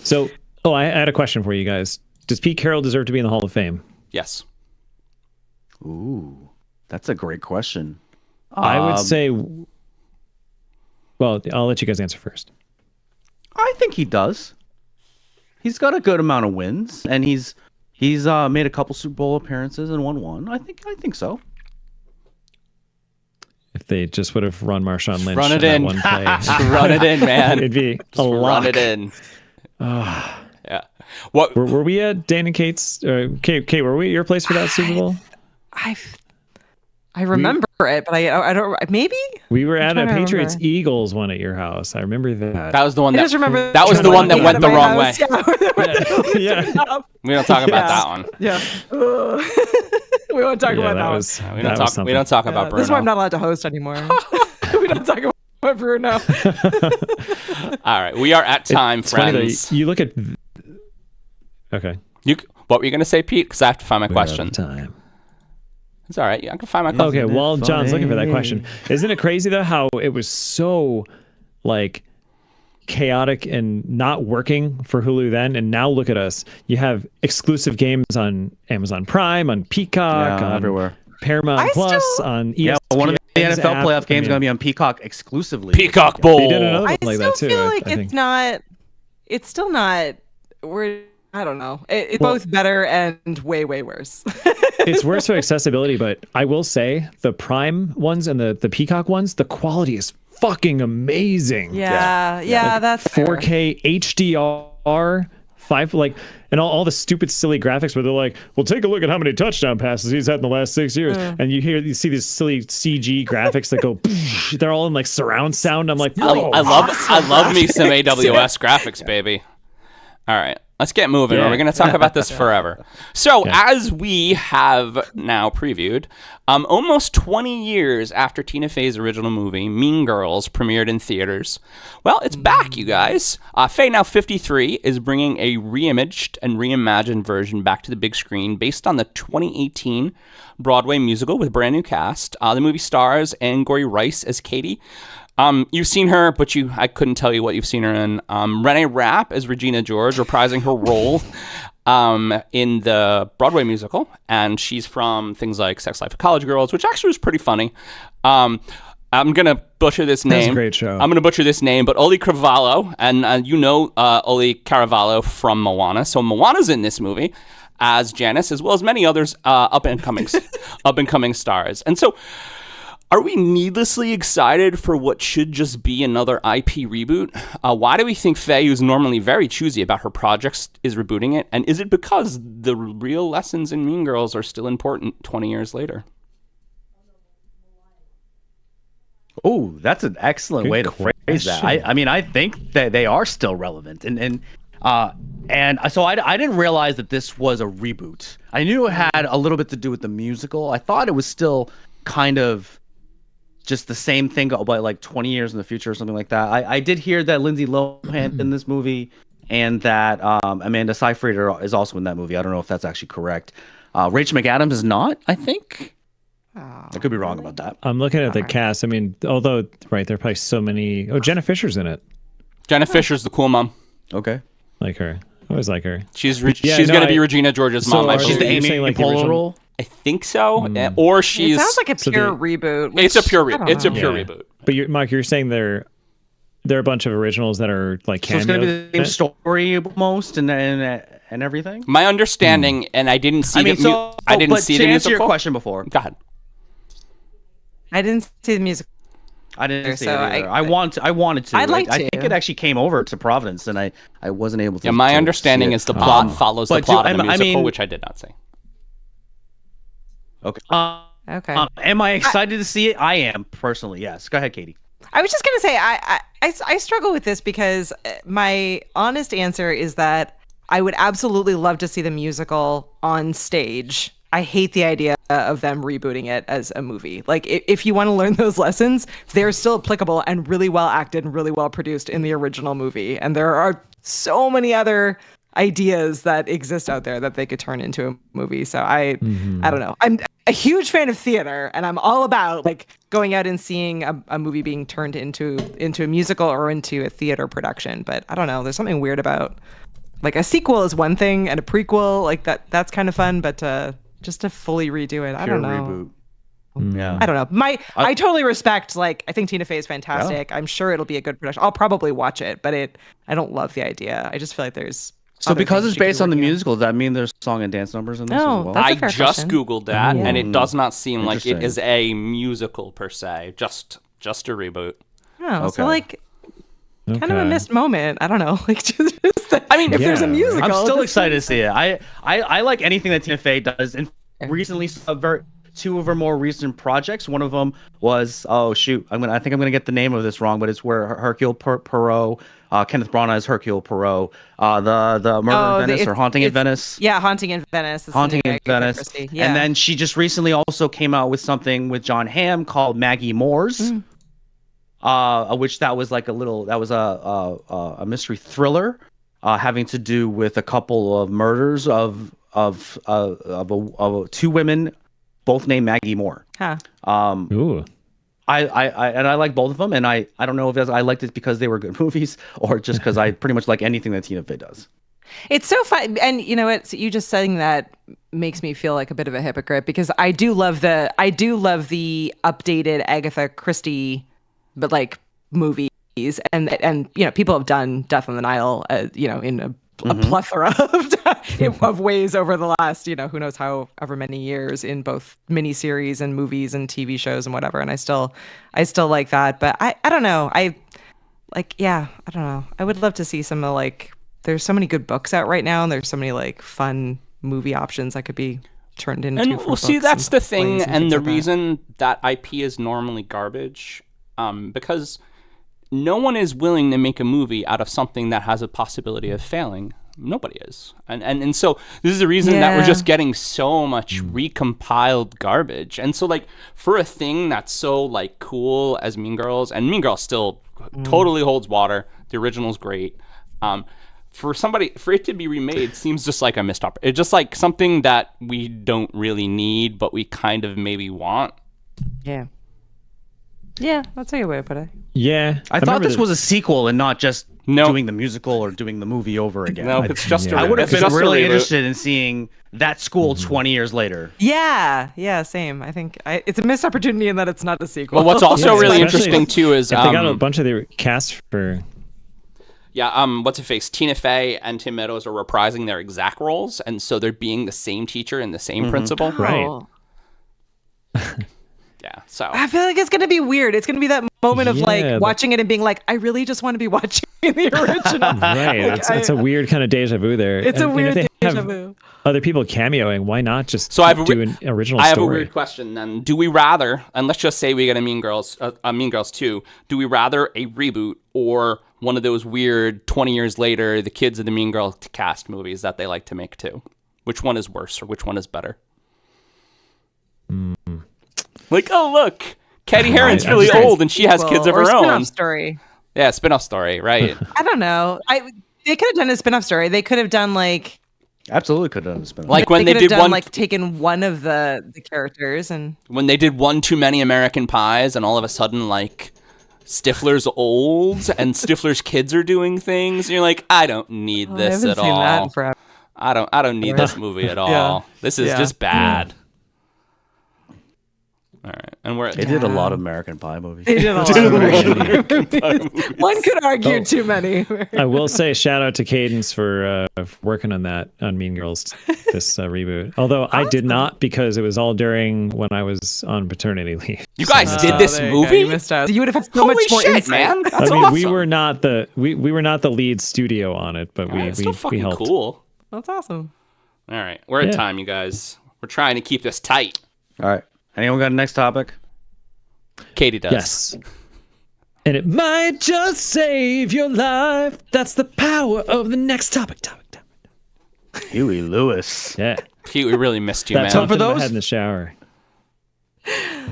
So, I had a question for you guys. Does Pete Carroll deserve to be in the Hall of Fame? Yes. Ooh, that's a great question. I would say. Well, I'll let you guys answer first. I think he does. He's got a good amount of wins, and he's made a couple Super Bowl appearances and won one. I think so. If they just would have run Marshawn Lynch Run it on that in. one play, Run it in, man. it'd be a Just lock. run it in. Yeah. What? Were we at Dan and Kate's? Kate, were we at your place for that Super Bowl? I remember it, but I don't. Maybe We were at a trying to Patriots remember. Eagles one at your house. I remember that. That was the one I that. just remember that was the one that went the wrong way. Yeah. We don't talk about that one. Yeah. We won't talk Yeah, about that that one. was. We that don't was talk. something. We don't talk about Bruno. This is why I'm not allowed to host anymore. We don't talk about Bruno. All right, we are at time, It's funny friends. though. You look at. Okay. What were you gonna say, Pete? Because I have to find my We're out of question. Time. It's all right. I can find my question. Okay, while John's looking for that funny? question, isn't it crazy though how it was so like chaotic and not working for Hulu then, and now look at us. You have exclusive games on Amazon Prime, on Peacock, Yeah, on everywhere. Paramount Plus, on ESPN. Yeah, one of the NFL app. playoff games I mean, going to be on Peacock exclusively. Peacock Bowl. They did another I one like still that too. feel I like think. it's not. It's still not. I don't know. It's Well- both better and way worse. It's worse for accessibility, but I will say the Prime ones and the Peacock ones, the quality is fucking amazing. Yeah, that's fair. 4K HDR, and all the stupid silly graphics where they're like, well, take a look at how many touchdown passes he's had in the last 6 years, and you see these silly CG graphics that go, they're all in like surround sound. I'm like, whoa. I love me some AWS graphics, baby. All right, let's get moving. Yeah. We're going to talk about this forever. So, as we have now previewed, almost 20 years after Tina Fey's original movie, Mean Girls, premiered in theaters, well, it's back, you guys. Fey, now 53, is bringing a reimaged and reimagined version back to the big screen based on the 2018 Broadway musical with a brand new cast. The movie stars Angourie Rice as Katie. You've seen her, but I couldn't tell you what you've seen her in. Renee Rapp as Regina George, reprising her role in the Broadway musical, and she's from things like Sex Life of College Girls, which actually was pretty funny. I'm gonna butcher this name. That's a great show. I'm gonna butcher this name, but Oli Caravallo, and Oli Caravallo from Moana. So Moana's in this movie as Janice, as well as many others up and coming stars. And so, are we needlessly excited for what should just be another IP reboot? Why do we think Faye, who's normally very choosy about her projects, is rebooting it? And is it because the real lessons in Mean Girls are still important 20 years later? Oh, that's an excellent Good way to phrase that. question. I mean, I think that they are still relevant, and so I didn't realize that this was a reboot. I knew it had a little bit to do with the musical. I thought it was still kind of just the same thing, but like 20 years in the future or something like that. I did hear that Lindsay Lohan in this movie, and that Amanda Seyfried is also in that movie. I don't know if that's actually correct. Rachel McAdams is not, I think. Oh, I could be wrong about that. I'm looking at the cast. I mean, although, right, there are probably so many. Oh, Jenna Fisher's in it. Jenna Fisher's the cool mom. Okay. Like her. I always like her. She's going to be Regina George's mom. I she's the believe. Amy Poehler role? I think so. Or she's... It sounds like a pure reboot. It's a pure reboot. But Mike, you're saying there are a bunch of originals that are like cameos. So it's going to be the same story almost and everything? My understanding, and I didn't see I didn't see the musical. To answer your question before. Go ahead. I didn't see the music. I didn't see it either. I wanted to. I'd like to. I think it actually came over to Providence, and I wasn't able to. Yeah, my understanding is the plot follows the plot of the musical, which I did not see. Okay. Okay. Am I excited to see it? I am, personally, yes. Go ahead, Katie. I was just going to say, I struggle with this because my honest answer is that I would absolutely love to see the musical on stage. I hate the idea of them rebooting it as a movie. Like, if you want to learn those lessons, they're still applicable and really well acted and really well produced in the original movie. And there are so many other ideas that exist out there that they could turn into a movie. So I don't know. I'm a huge fan of theater, and I'm all about like going out and seeing a movie being turned into a musical or into a theater production. But I don't know. There's something weird about like a sequel is one thing and a prequel like that's kind of fun, but just to fully redo it, I don't know. Reboot. Yeah. I don't know. I totally respect, like, I think Tina Fey is fantastic. Yeah. I'm sure it'll be a good production. I'll probably watch it, but I don't love the idea. I just feel like there's so because it's based on the musical, does that mean there's song and dance numbers in this as well? I just Googled that, and it does not seem like it is a musical per se, just a reboot. Oh, okay. So like kind of a missed moment. I don't know. Like just I mean, if there's a musical, I'm still excited to see it. I like anything that Tina Fey does. And recently, two of her more recent projects. One of them was I think I'm gonna get the name of this wrong, but it's where Hercule Poirot, Kenneth Branagh is Hercule Poirot, the Murder in Venice or Haunting in Venice. Yeah, Haunting in Venice. Haunting in Venice. Yeah. And then she just recently also came out with something with John Hamm called Maggie Moore's. Which that was a mystery thriller having to do with a couple of murders of two women, both named Maggie Moore. Huh. Ooh. I like both of them, and I don't know if I liked it because they were good movies or just because I pretty much like anything that Tina Fey does. It's so fun, and you know what? You just saying that makes me feel like a bit of a hypocrite because I do love the updated Agatha Christie, but like movies, and you know, people have done Death on the Nile, you know, in a plethora of ways over the last, you know, who knows however many years in both miniseries and movies and TV shows and whatever. And I still like that, but I don't know. I don't know. I would love to see some of like. There's so many good books out right now, and there's so many like fun movie options that could be turned into. And well, see, that's the thing, and the reason that IP is normally garbage, because no one is willing to make a movie out of something that has a possibility of failing. Nobody is, and so this is the reason that we're just getting so much recompiled garbage. And so, like, for a thing that's so like cool as Mean Girls, and Mean Girls still totally holds water. The original's great. For it to be remade seems just like a missed opportunity. It's just like something that we don't really need, but we kind of maybe want. Yeah. Yeah, that's a good way to put it. Yeah. I thought this was a sequel and not just doing the musical or doing the movie over again. No, it's just I would have been really interested in seeing that school 20 years later. Yeah, same. I think it's a missed opportunity in that it's not a sequel. Well, what's also really interesting too is they got a bunch of the cast for. Yeah, what's her face? Tina Fey and Tim Meadows are reprising their exact roles, and so they're being the same teacher and the same principal. Right. Yeah, so I feel like it's gonna be weird. It's gonna be that moment of like watching it and being like, I really just want to be watching the original. Right. Like, it's a weird kind of deja vu there. It's a weird deja vu. Other people cameoing, why not just do an original story? I have a weird question then. Do we rather, and let's just say we get a Mean Girls 2, do we rather a reboot or one of those weird 20 years later, the kids of the Mean Girls cast movies that they like to make too? Which one is worse or which one is better? Like, oh, look, Katie Heron's really old and she has kids of her own. Spin-off story. Yeah, spin-off story, right. I don't know. They could have done a spin-off story. They could have done like Absolutely could have done a spin-off. Like when they they could have did done, one, like taken one of the characters and when they did one too many American Pies, and all of a sudden like Stifler's old and Stifler's kids are doing things, and you're like, I don't need I this haven't at seen that in all. forever. I don't need this movie at all. Yeah. This is Yeah. just bad. All right, and we're at They did a lot of American Pie movies. They did a lot of American movies. One could argue too many. I will say shout out to Cadence for working on that on Mean Girls, this reboot. Although I did not, because it was all during when I was on paternity leave. You guys did this there you go. movie? You missed out. You would have had so Holy much more shit, insight. man! That's I mean, awesome. we were not the we were not the lead studio on it, but It's we still fucking helped. cool. That's awesome. All right, we're at Yeah. time, you guys. We're trying to keep this tight. All right. Anyone got a next topic? Katie does. Yes. And it might just save your life. That's the power of the next topic. Huey Lewis. Yeah. Pete, we really missed you, That man. So popped for in my those- head in the shower.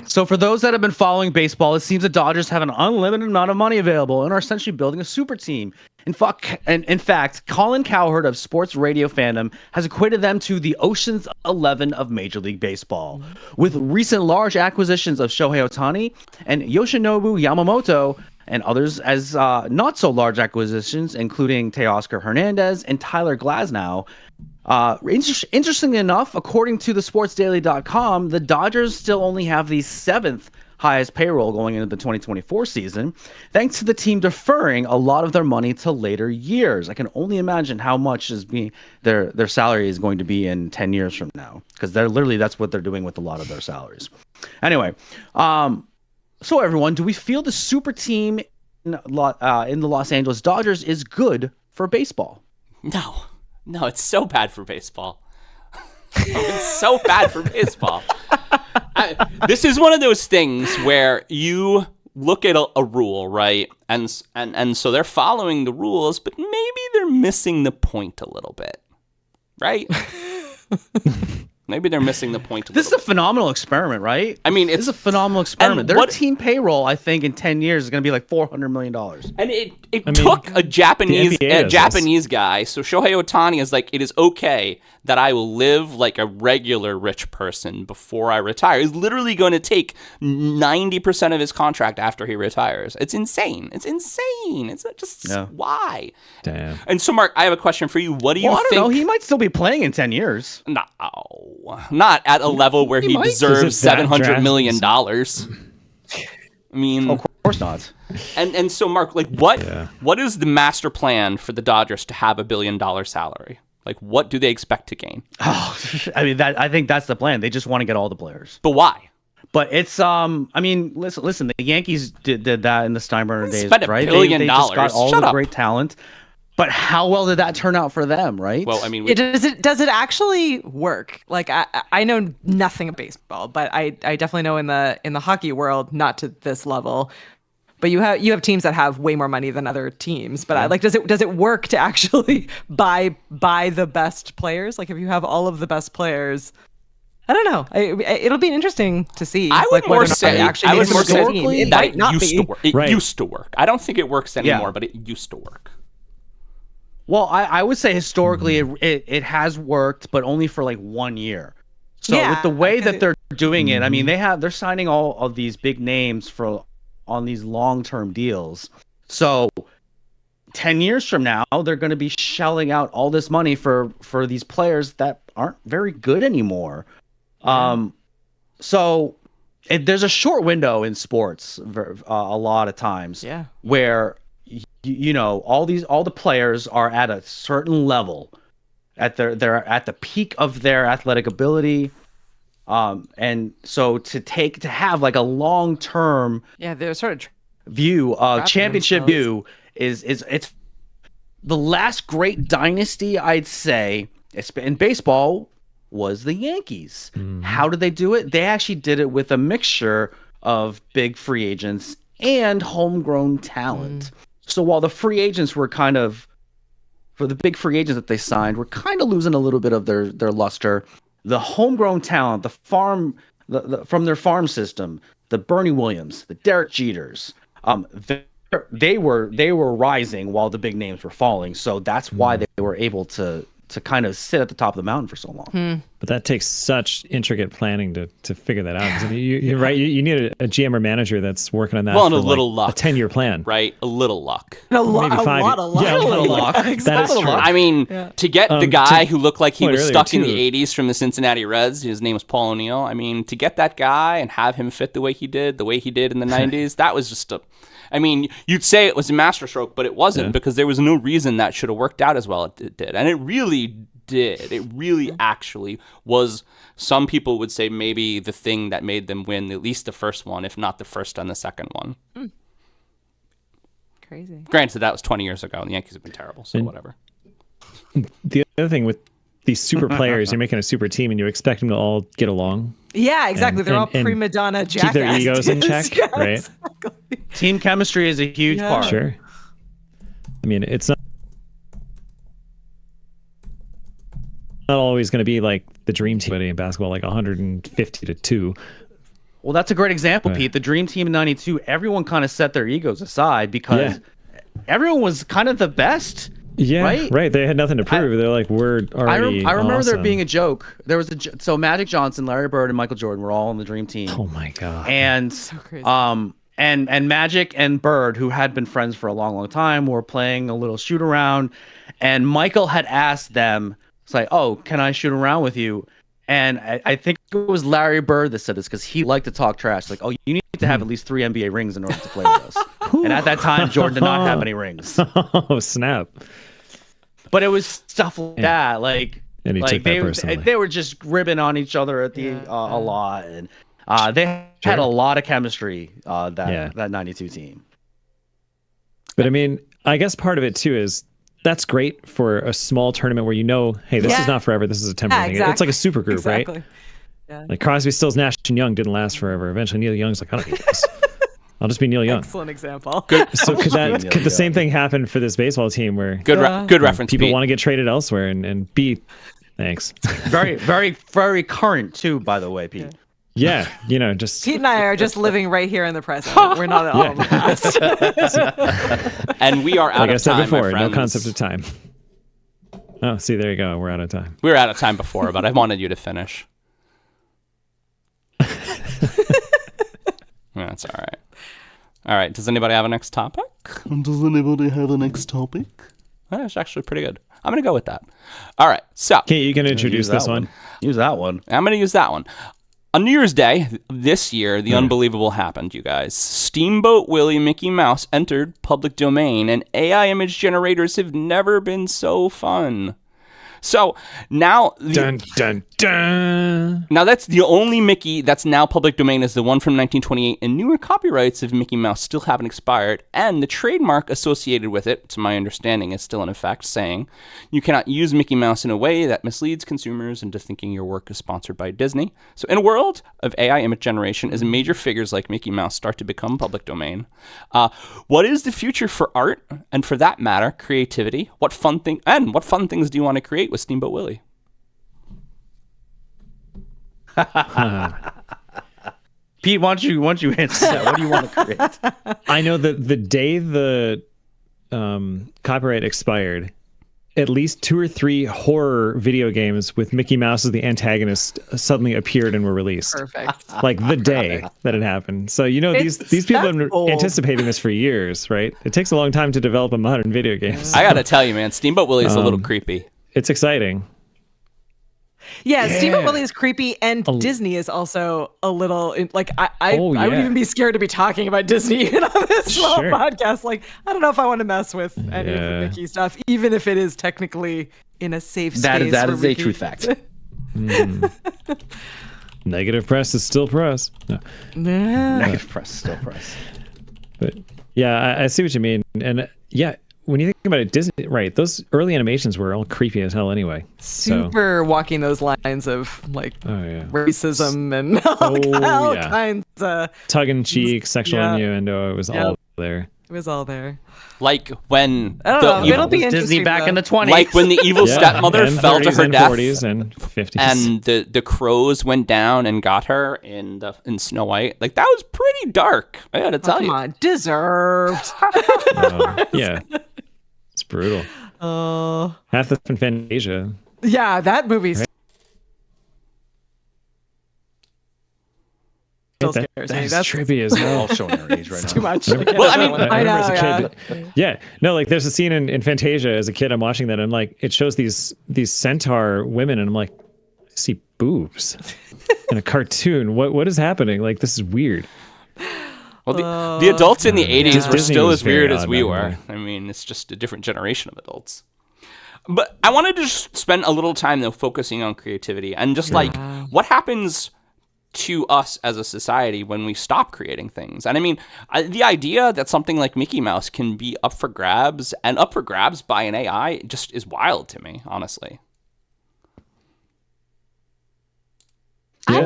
So for those that have been following baseball, it seems the Dodgers have an unlimited amount of money available and are essentially building a super team. In fact, Colin Cowherd of Sports Radio Fandom has equated them to the Ocean's 11 of Major League Baseball. With recent large acquisitions of Shohei Ohtani and Yoshinobu Yamamoto, and others as not so large acquisitions, including Teoscar Hernandez and Tyler Glasnow. Interestingly enough, according to the sportsdaily.com, the Dodgers still only have the 7th highest payroll going into the 2024 season, thanks to the team deferring a lot of their money to later years. I can only imagine how much is being their salary is going to be in 10 years from now, because that's what they're doing with a lot of their salaries. Anyway, so everyone, do we feel the super team in the Los Angeles Dodgers is good for baseball? No, it's so bad for baseball. It's so bad for baseball. This is one of those things where you look at a rule, right? And so they're following the rules, but maybe they're missing the point a little bit, right? Maybe they're missing the point a This is little a phenomenal experiment, right? I mean, This is a phenomenal experiment. and Their what- team payroll, I think, in 10 years is going to be like $400 million. And it mean, took a Japanese NBA does Japanese guy. So Shohei Ohtani is like, it is okay that I will live like a regular rich person before I retire. He's literally going to take 90% of his contract after he retires. It's insane. It's just why? Damn. And so, Mark, I have a question for you. What do you Well, I don't think? know. He might still be playing in 10 years. No, not at a level where he might. deserves Is it that $700 million. I mean, Of course not. and so, Mark, like, what is the master plan for the Dodgers to have $1 billion salary? Like, what do they expect to gain? Oh, I mean, I think that's the plan. They just want to get all the players. But why? But it's I mean, listen. The Yankees did that in the Steinbrenner days, spent $1 right? billion. They just got all Shut the up. great talent. But how well did that turn out for them, right? Well, I mean, Does it actually work? Like I know nothing of baseball, but I definitely know in the hockey world, not to this level. But you have teams that have way more money than other teams. But does it work to actually buy the best players? Like if you have all of the best players, I don't know. It'll be interesting to see. I would like, more whether or not say they actually I would make a more good say team. It that might not used be. to work. It Right. used to work. I don't think it works anymore, Yeah. but it used to work. Well, I would say historically it has worked, but only for like 1 year. So Yeah, with the way that they're doing it, I Mm-hmm. mean, they're signing all of these big names on these long-term deals. So 10 years from now, they're going to be shelling out all this money for these players that aren't very good anymore. So there's a short window in sports a lot of times Yeah. where you know all the players are at a certain level they're at the peak of their athletic ability, and so to have like a long-term Yeah, they're sort of view Trapping championship themselves. view it's the last great dynasty, I'd say. In baseball was the Yankees. How did they do it? They actually did it with a mixture of big free agents and homegrown talent. So while the free agents were kind of, for the big free agents that they signed, were kind of losing a little bit of their luster, the homegrown talent, the from their farm system, the Bernie Williams, the Derek Jeters, were rising while the big names were falling. So that's why they were able to kind of sit at the top of the mountain for so long. But that takes such intricate planning to figure that out. I mean, you're right. You need a GM or manager that's working on that. Well, and for a little luck. A 10-year plan. Right? A little luck. A lot of luck. Yeah, a little luck. That is true. I mean, to get the guy who looked like he was stuck in too. the 80s from the Cincinnati Reds, his name was Paul O'Neill. I mean, to get that guy and have him fit the way he did in the 90s, that was just I mean, you'd say it was a masterstroke, but it wasn't because there was no reason that should have worked out as well as it did. And it really did. It really actually was. Some people would say maybe the thing that made them win at least the first one, if not the first and the second one. Crazy. Granted, that was 20 years ago, and the Yankees have been terrible, so whatever. The other thing with these super players, you're making a super team, and you expect them to all get along. Yeah, exactly. And- They're all and prima donna jackasses. keep their egos in check, Yeah, right? exactly. Team chemistry is a huge part. Sure. I mean, it's not always going to be like the dream team in basketball, like 150-2. Well, that's a great example, Right. Pete. The Dream Team in '92, everyone kind of set their egos aside because everyone was kind of the best. Yeah, right. They had nothing to prove. They're like, we're already I remember there awesome. being a joke. There was so Magic Johnson, Larry Bird, and Michael Jordan were all on the Dream Team. Oh my god. And crazy. and Magic and Bird, who had been friends for a long time, were playing a little shoot around, and Michael had asked them, it's like, "Oh, can I shoot around with you?" And I think it was Larry Bird that said this because he liked to talk trash. Like, "Oh, you need to have at least 3 NBA rings in order to play with us." And at that time, Jordan did not have any rings. Oh snap. But it was stuff like that, like And he took that personally. they were just ribbing on each other at the a lot, and they had a lot of chemistry. That '92 team. But I mean, I guess part of it too is that's great for a small tournament where hey, this is not forever. This is a temporary thing. It's like a super group, right? Yeah. Like Crosby, Stills, Nash, and Young didn't last forever. Eventually, Neil Young's like, I don't need this. I'll just be Neil Young. Excellent example. So could the same thing happen for this baseball team where Good reference. people Pete. want to get traded elsewhere and be thanks. Very, very, very current too, by the way, Pete. Yeah, just Pete and I are just living right here in the present. We're not at all in the past. And we are out like I of said time, before, my no friends. concept of time. Oh, see, there you go. We're out of time. We were out of time before, but I wanted you to finish. That's all right. All right. Does anybody have a next topic? That's actually pretty good. I'm going to go with that. All right. So Kate, you can introduce this one. Use that one. I'm going to use that one. On New Year's Day this year, the unbelievable happened, you guys. Steamboat Willie Mickey Mouse entered public domain, and AI image generators have never been so fun. So now, Dun dun dun. now that's the only Mickey that's now public domain is the one from 1928, and newer copyrights of Mickey Mouse still haven't expired, and the trademark associated with it, to my understanding, is still in effect, saying you cannot use Mickey Mouse in a way that misleads consumers into thinking your work is sponsored by Disney. So in a world of AI image generation, as major figures like Mickey Mouse start to become public domain, what is the future for art, and for that matter, creativity? What fun things do you want to create with Steamboat Willie? Pete, why don't you answer that? What do you want to create? I know that the day the copyright expired, at least 2 or 3 horror video games with Mickey Mouse as the antagonist suddenly appeared and were released. Perfect. Like the day that it happened. So these people have been bold. anticipating this for years, right? It takes a long time to develop a modern video game. I gotta tell you, man, Steamboat Willie is a little creepy. It's exciting. Yeah, Steamboat Willie is creepy, and Disney is also a little like I would even be scared to be talking about Disney even on this small podcast. Like, I don't know if I want to mess with any of the Mickey stuff, even if it is technically in a safe space. That is a true fact. Negative press is still press. No. Negative press, still press. But yeah, I see what you mean. And yeah, when you think about it, Disney, right? Those early animations were all creepy as hell anyway. Super walking those lines of like racism and all kinds of tongue in cheek, sexual Yeah. innuendo. It was all there. was all there. Like when I don't the know. evil, It'll be Disney interesting, back in though. the 20s. like when the evil stepmother and fell to 30s her and death, 40s and 50s. and the crows went down and got her in Snow White. Like that was pretty dark. I gotta tell Come you. on, deserved. Yeah, it's brutal. Oh, Half the in Fantasia. yeah, that movie's still That- scares me. that's That's trippy as hell. all showing our age right now. too much. Well, I mean, I know, as a yeah. kid. Yeah, no, like there's a scene in Fantasia as a kid. I'm watching that, and like it shows these centaur women, and I'm like, I see boobs in a cartoon. What is happening? Like this is weird. Well, the adults in the 80s were Disney still was as weird very as odd we back in were. the day. I mean, it's just a different generation of adults. But I wanted to just spend a little time, though, focusing on creativity and just like what happens to us as a society when we stop creating things. And I mean, the idea that something like Mickey Mouse can be up for grabs and up for grabs by an AI just is wild to me, honestly. Yeah.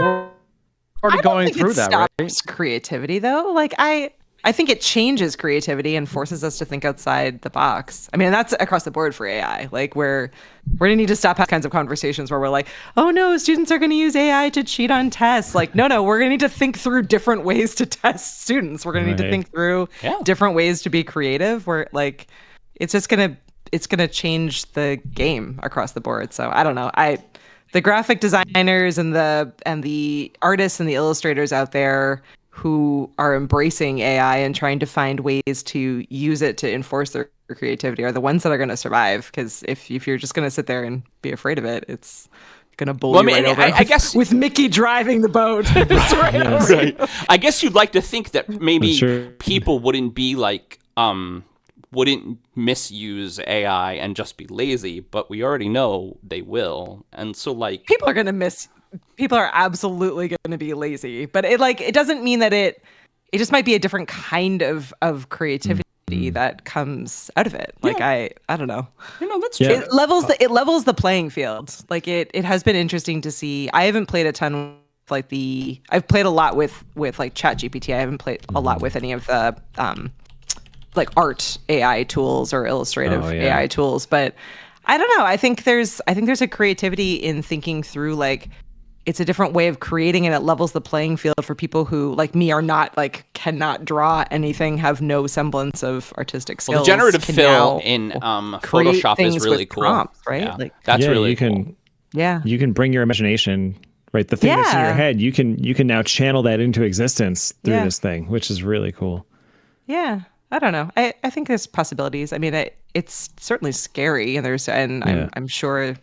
We're already going through that, right? Stops creativity, though. Like I think it changes creativity and forces us to think outside the box. I mean, that's across the board for AI. Like we're gonna need to stop having kinds of conversations where we're like, oh no, students are gonna use AI to cheat on tests. Like, no, we're gonna need to think through different ways to test students. We're gonna need to Right. think through different ways to be creative. Where like it's gonna change the game across the board. So I don't know. The graphic designers and the artists and the illustrators out there who are embracing AI and trying to find ways to use it to enforce their creativity are the ones that are going to survive. Because if you're just going to sit there and be afraid of it, it's going to bully Well, I mean, you right over. I guess with Mickey driving the boat. It's right over. right. I guess you'd like to think that maybe Sure. people wouldn't be like wouldn't misuse AI and just be lazy, but we already know they will. And so like People are absolutely going to be lazy, but it doesn't mean that it just might be a different kind of creativity that comes out of it. Like I don't know. that's Yeah. true. It levels the playing field. Like it has been interesting to see. I haven't played a ton with I've played a lot with like ChatGPT. I haven't played a lot with any of the like art AI tools or illustrative AI tools, but I don't know. I think there's a creativity in thinking through like it's a different way of creating, and it levels the playing field for people who like me are not like cannot draw anything, have no semblance of artistic skills. Well, the generative can fill now in create Photoshop is things really with cool. prompts, right? Yeah, Like that's yeah, really you cool. can yeah. you can bring your imagination, right? The thing that's in your Yeah. head, you can now channel that into existence through Yeah. this thing, which is really cool. Yeah, I don't know. I think there's possibilities. I mean, it's certainly scary, and Yeah. I'm sure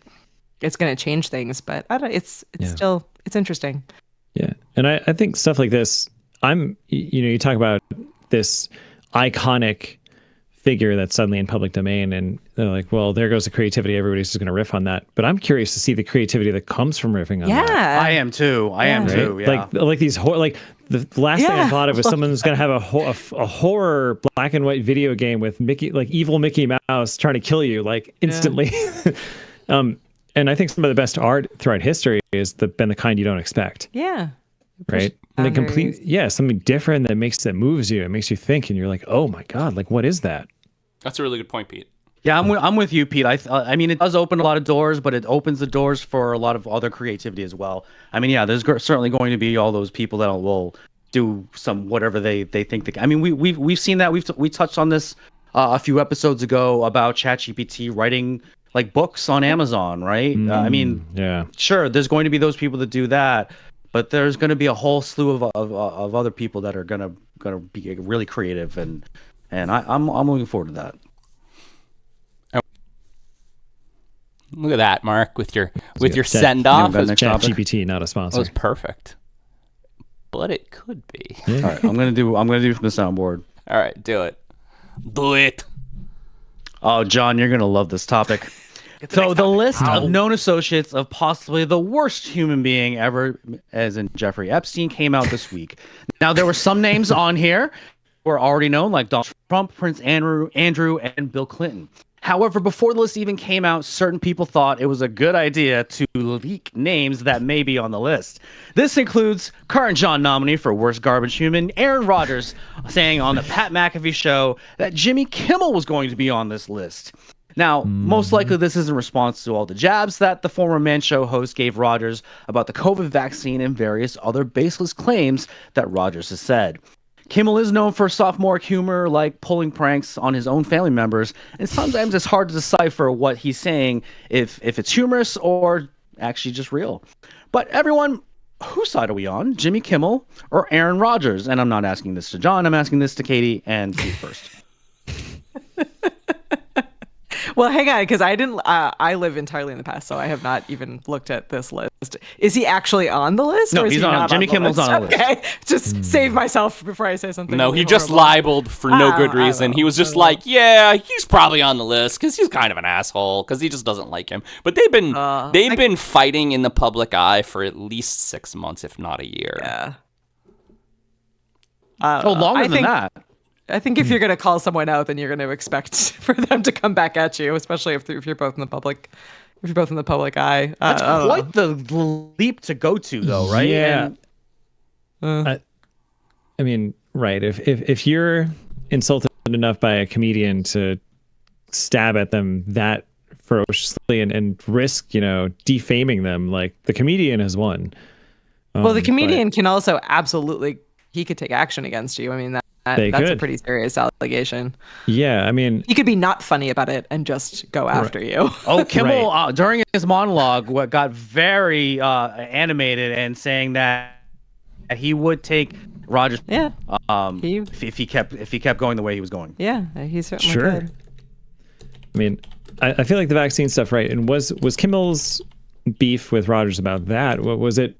it's going to change things, but I don't. It's still interesting. Yeah. And I think stuff like this, you talk about this iconic figure that's suddenly in public domain, and they're like, well, there goes the creativity. Everybody's just going to riff on that. But I'm curious to see the creativity that comes from riffing on that. Yeah, I am too. I am Right? too. Yeah. Like these like the last thing I Yeah. thought of was someone's gonna have a horror black and white video game with Mickey, like evil Mickey Mouse trying to kill you like instantly. And I think some of the best art throughout history has been the kind you don't expect, yeah. right? And something different that moves you, it makes you think, and you're like, oh my god, like what is that? That's a really good point, Pete. Yeah, I'm with you, Pete. I mean, it does open a lot of doors, but it opens the doors for a lot of other creativity as well. I mean, yeah, there's certainly going to be all those people that will do some whatever they think. I mean, we've seen that. We touched on this a few episodes ago about ChatGPT writing like books on Amazon, right? I mean, Yeah. sure, there's going to be those people that do that, but there's going to be a whole slew of other people that are gonna be really creative, and I'm looking forward to that. Look at that, Mark, with your send off. got next topic? ChatGPT, not a That sponsor. was perfect. But it could be. All right, I'm gonna do from the soundboard. All right, do it. Do it. Oh, John, you're gonna love this topic. So the list of known associates of possibly the worst human being ever, as in Jeffrey Epstein, came out this week. Now there were some names on here who are already known, like Donald Trump, Prince Andrew, and Bill Clinton. However, before the list even came out, certain people thought it was a good idea to leak names that may be on the list. This includes current John nominee for Worst Garbage Human, Aaron Rodgers, saying on the Pat McAfee show that Jimmy Kimmel was going to be on this list. Now, most likely this is in response to all the jabs that the former Man Show host gave Rodgers about the COVID vaccine and various other baseless claims that Rodgers has said. Kimmel is known for sophomoric humor, like pulling pranks on his own family members, and sometimes it's hard to decipher what he's saying, if it's humorous or actually just real. But everyone, whose side are we on? Jimmy Kimmel or Aaron Rodgers? And I'm not asking this to John, I'm asking this to Katie and Pete first. Well, hang on, because I didn't. I live entirely in the past, so I have not even looked at this list. Is he actually on the list? No, or is he's he on. not Jimmy on the Kimmel's list? on the list. Okay, just save myself before I say something. No, really he just horrible. libeled for no good reason. He was just like, yeah, he's probably on the list because he's kind of an asshole because he just doesn't like him. But they've been fighting in the public eye for at least 6 months, if not a year. Yeah. Longer than that. I think if you're going to call someone out, then you're going to expect for them to come back at you, especially if you're both in the public. If you're both in the public eye, That's quite the leap to go to, though, right? Yeah. I mean, right. If you're insulted enough by a comedian to stab at them that ferociously and risk, defaming them, like the comedian has won. Well, the comedian can also he could take action against you. I mean, that's a pretty serious allegation. Yeah, I mean, he could be not funny about it and just go after you. Oh, Kimmel, during his monologue, got very animated and saying that he would take Rodgers. Yeah. If he kept going the way he was going. Yeah, he certainly could. I mean, I feel like the vaccine stuff, right? And was Kimmel's beef with Rodgers about that? What was it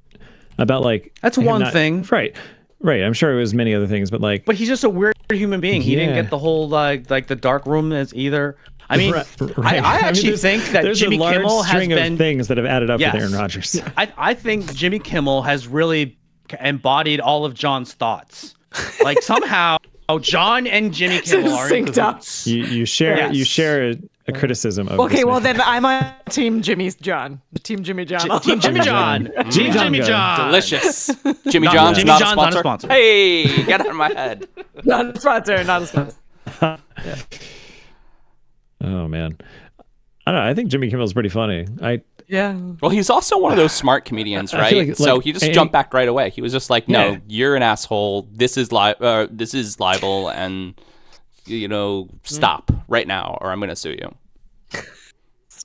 about? Like, that's one thing, right? Right, I'm sure it was many other things, but he's just a weird human being. He didn't get the whole like the dark room as either. I mean, right. I actually think that Jimmy Kimmel has been things that have added up with Aaron Rodgers. I think Jimmy Kimmel has really embodied all of John's thoughts. Like somehow John and Jimmy Kimmel are synced up. You share a criticism of. Okay, well then I'm on Team Jimmy John. Team Jimmy John. Team Jimmy John. Team Jimmy John. Delicious. Jimmy John's not a sponsor. Hey, get out of my head. Not a sponsor. Not a sponsor. Yeah. Oh man, I don't know. I think Jimmy Kimmel's pretty funny. Yeah. Well, he's also one of those smart comedians, right? So he just jumped back right away. He was just like, "No, you're an asshole. This is libel, and stop right now, or I'm going to sue you."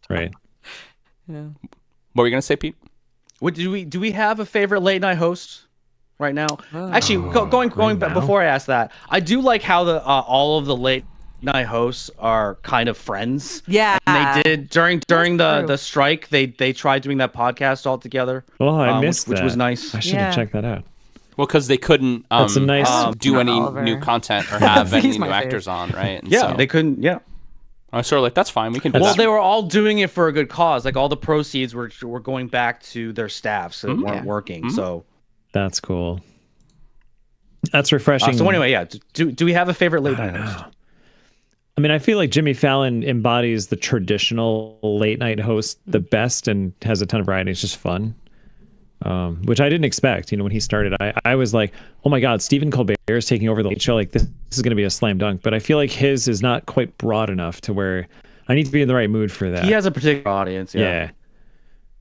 Right. Yeah. What were you going to say, Pete? Do we have a favorite late night host right now? Actually, going back before I ask that, I do like how the all of the late night hosts are kind of friends. Yeah. And they did during the strike. They tried doing that podcast all together. Oh, I missed that. Which was nice. I should have checked that out. Well, because they couldn't do any new content or have any new actors on, right? And they couldn't. Yeah. I was sort of like, that's fine. We can do that. Well, they were all doing it for a good cause. Like all the proceeds were going back to their staffs that weren't working. Mm-hmm. So that's cool. That's refreshing. So anyway, yeah. Do we have a favorite late night host? I mean, I feel like Jimmy Fallon embodies the traditional late night host the best and has a ton of variety. It's just fun, which I didn't expect. When he started, I was like, oh my God, Stephen Colbert is taking over the Late Show. Like this is going to be a slam dunk. But I feel like his is not quite broad enough to where I need to be in the right mood for that. He has a particular audience. Yeah.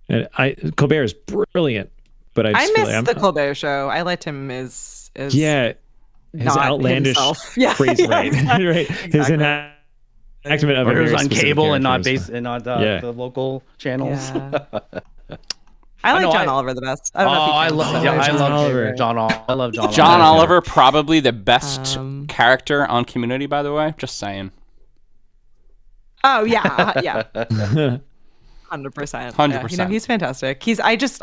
And Colbert is brilliant, but I missed the Colbert Show. I liked him as his outlandish phrase, right? Exactly. Right. His enactment of it was on cable and not based and not the local channels. Yeah. I like John Oliver the best. I don't know if I love John Oliver. I love John. John Oliver, probably the best character on Community. By the way, just saying. Oh yeah, 100%. 100%. He's fantastic.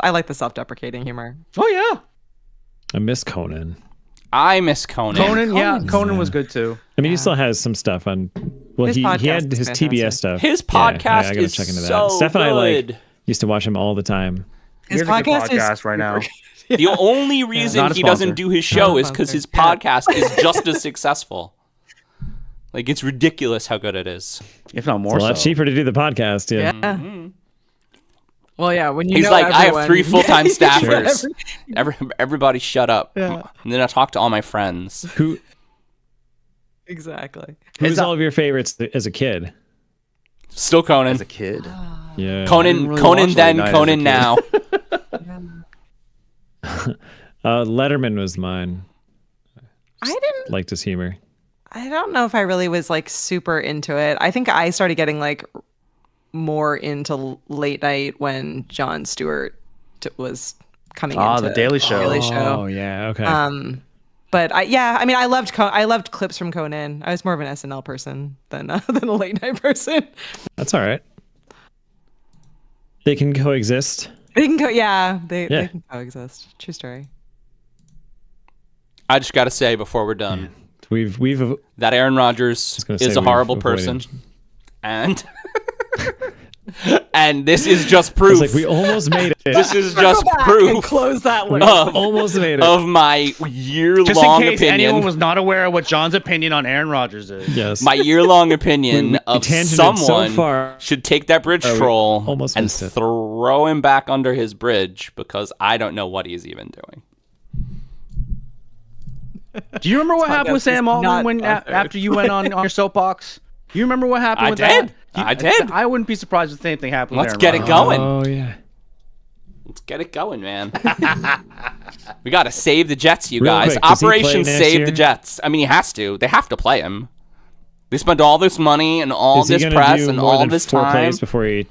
I like the self-deprecating humor. Oh yeah. I miss Conan. I miss Conan. Conan was good too. I mean, he still has some stuff on. Well, he had his TBS stuff. His podcast I is check into that. so Steph and good. I used to watch him all the time. His podcast is right now. The only reason he doesn't do his show is because his podcast is just as successful. Like, it's ridiculous how good it is. If not more It's a lot so. cheaper to do the podcast. Yeah. Well, yeah. When you He's know like, I have everyone- 3 full-time staffers. Every- Everybody shut up. Yeah. And then I talk to all my friends. Who Exactly. Who's all of your favorites as a kid? Still Conan. As a kid. Yeah. Conan, really Conan watch then, Late Night as a Conan kid. now. Letterman was mine. I didn't. Liked his humor. I don't know if I really was like super into it. I think I started getting like more into late night when Jon Stewart was coming into The Daily Show. Daily Show. Oh yeah. Okay. But I mean, I loved clips from Conan. I was more of an SNL person than a late night person. That's all right. They can coexist. They can go, yeah, they can coexist. True story. I just got to say before we're done, We've that Aaron Rodgers gonna say is a we've horrible avoided- person. And and this is just I proof. was like, we almost made it. This is Go just back and proof close that We list. almost made it. of my year-long Just in case opinion. anyone was not aware of what John's opinion on Aaron Rodgers is. Yes. My year-long opinion We of tangented so someone far. should take that bridge we troll almost and missed it. throw him back under his bridge because I don't know what he's even doing. Do you remember what happened with Podcast is Sam Altman not when sponsored. after you went on your soapbox? You remember what happened I with did. that? I did. I wouldn't be surprised if the same thing happened. Let's with get Aaron it Rodgers. going. Oh yeah. Let's get it going, man. We got to save the Jets, you Real guys. quick, does he play Operation next Save year? the Jets. I mean, he has to. They have to play him. They spent all this money and all Is he this gonna press do and more all than this 4 time. plays before he?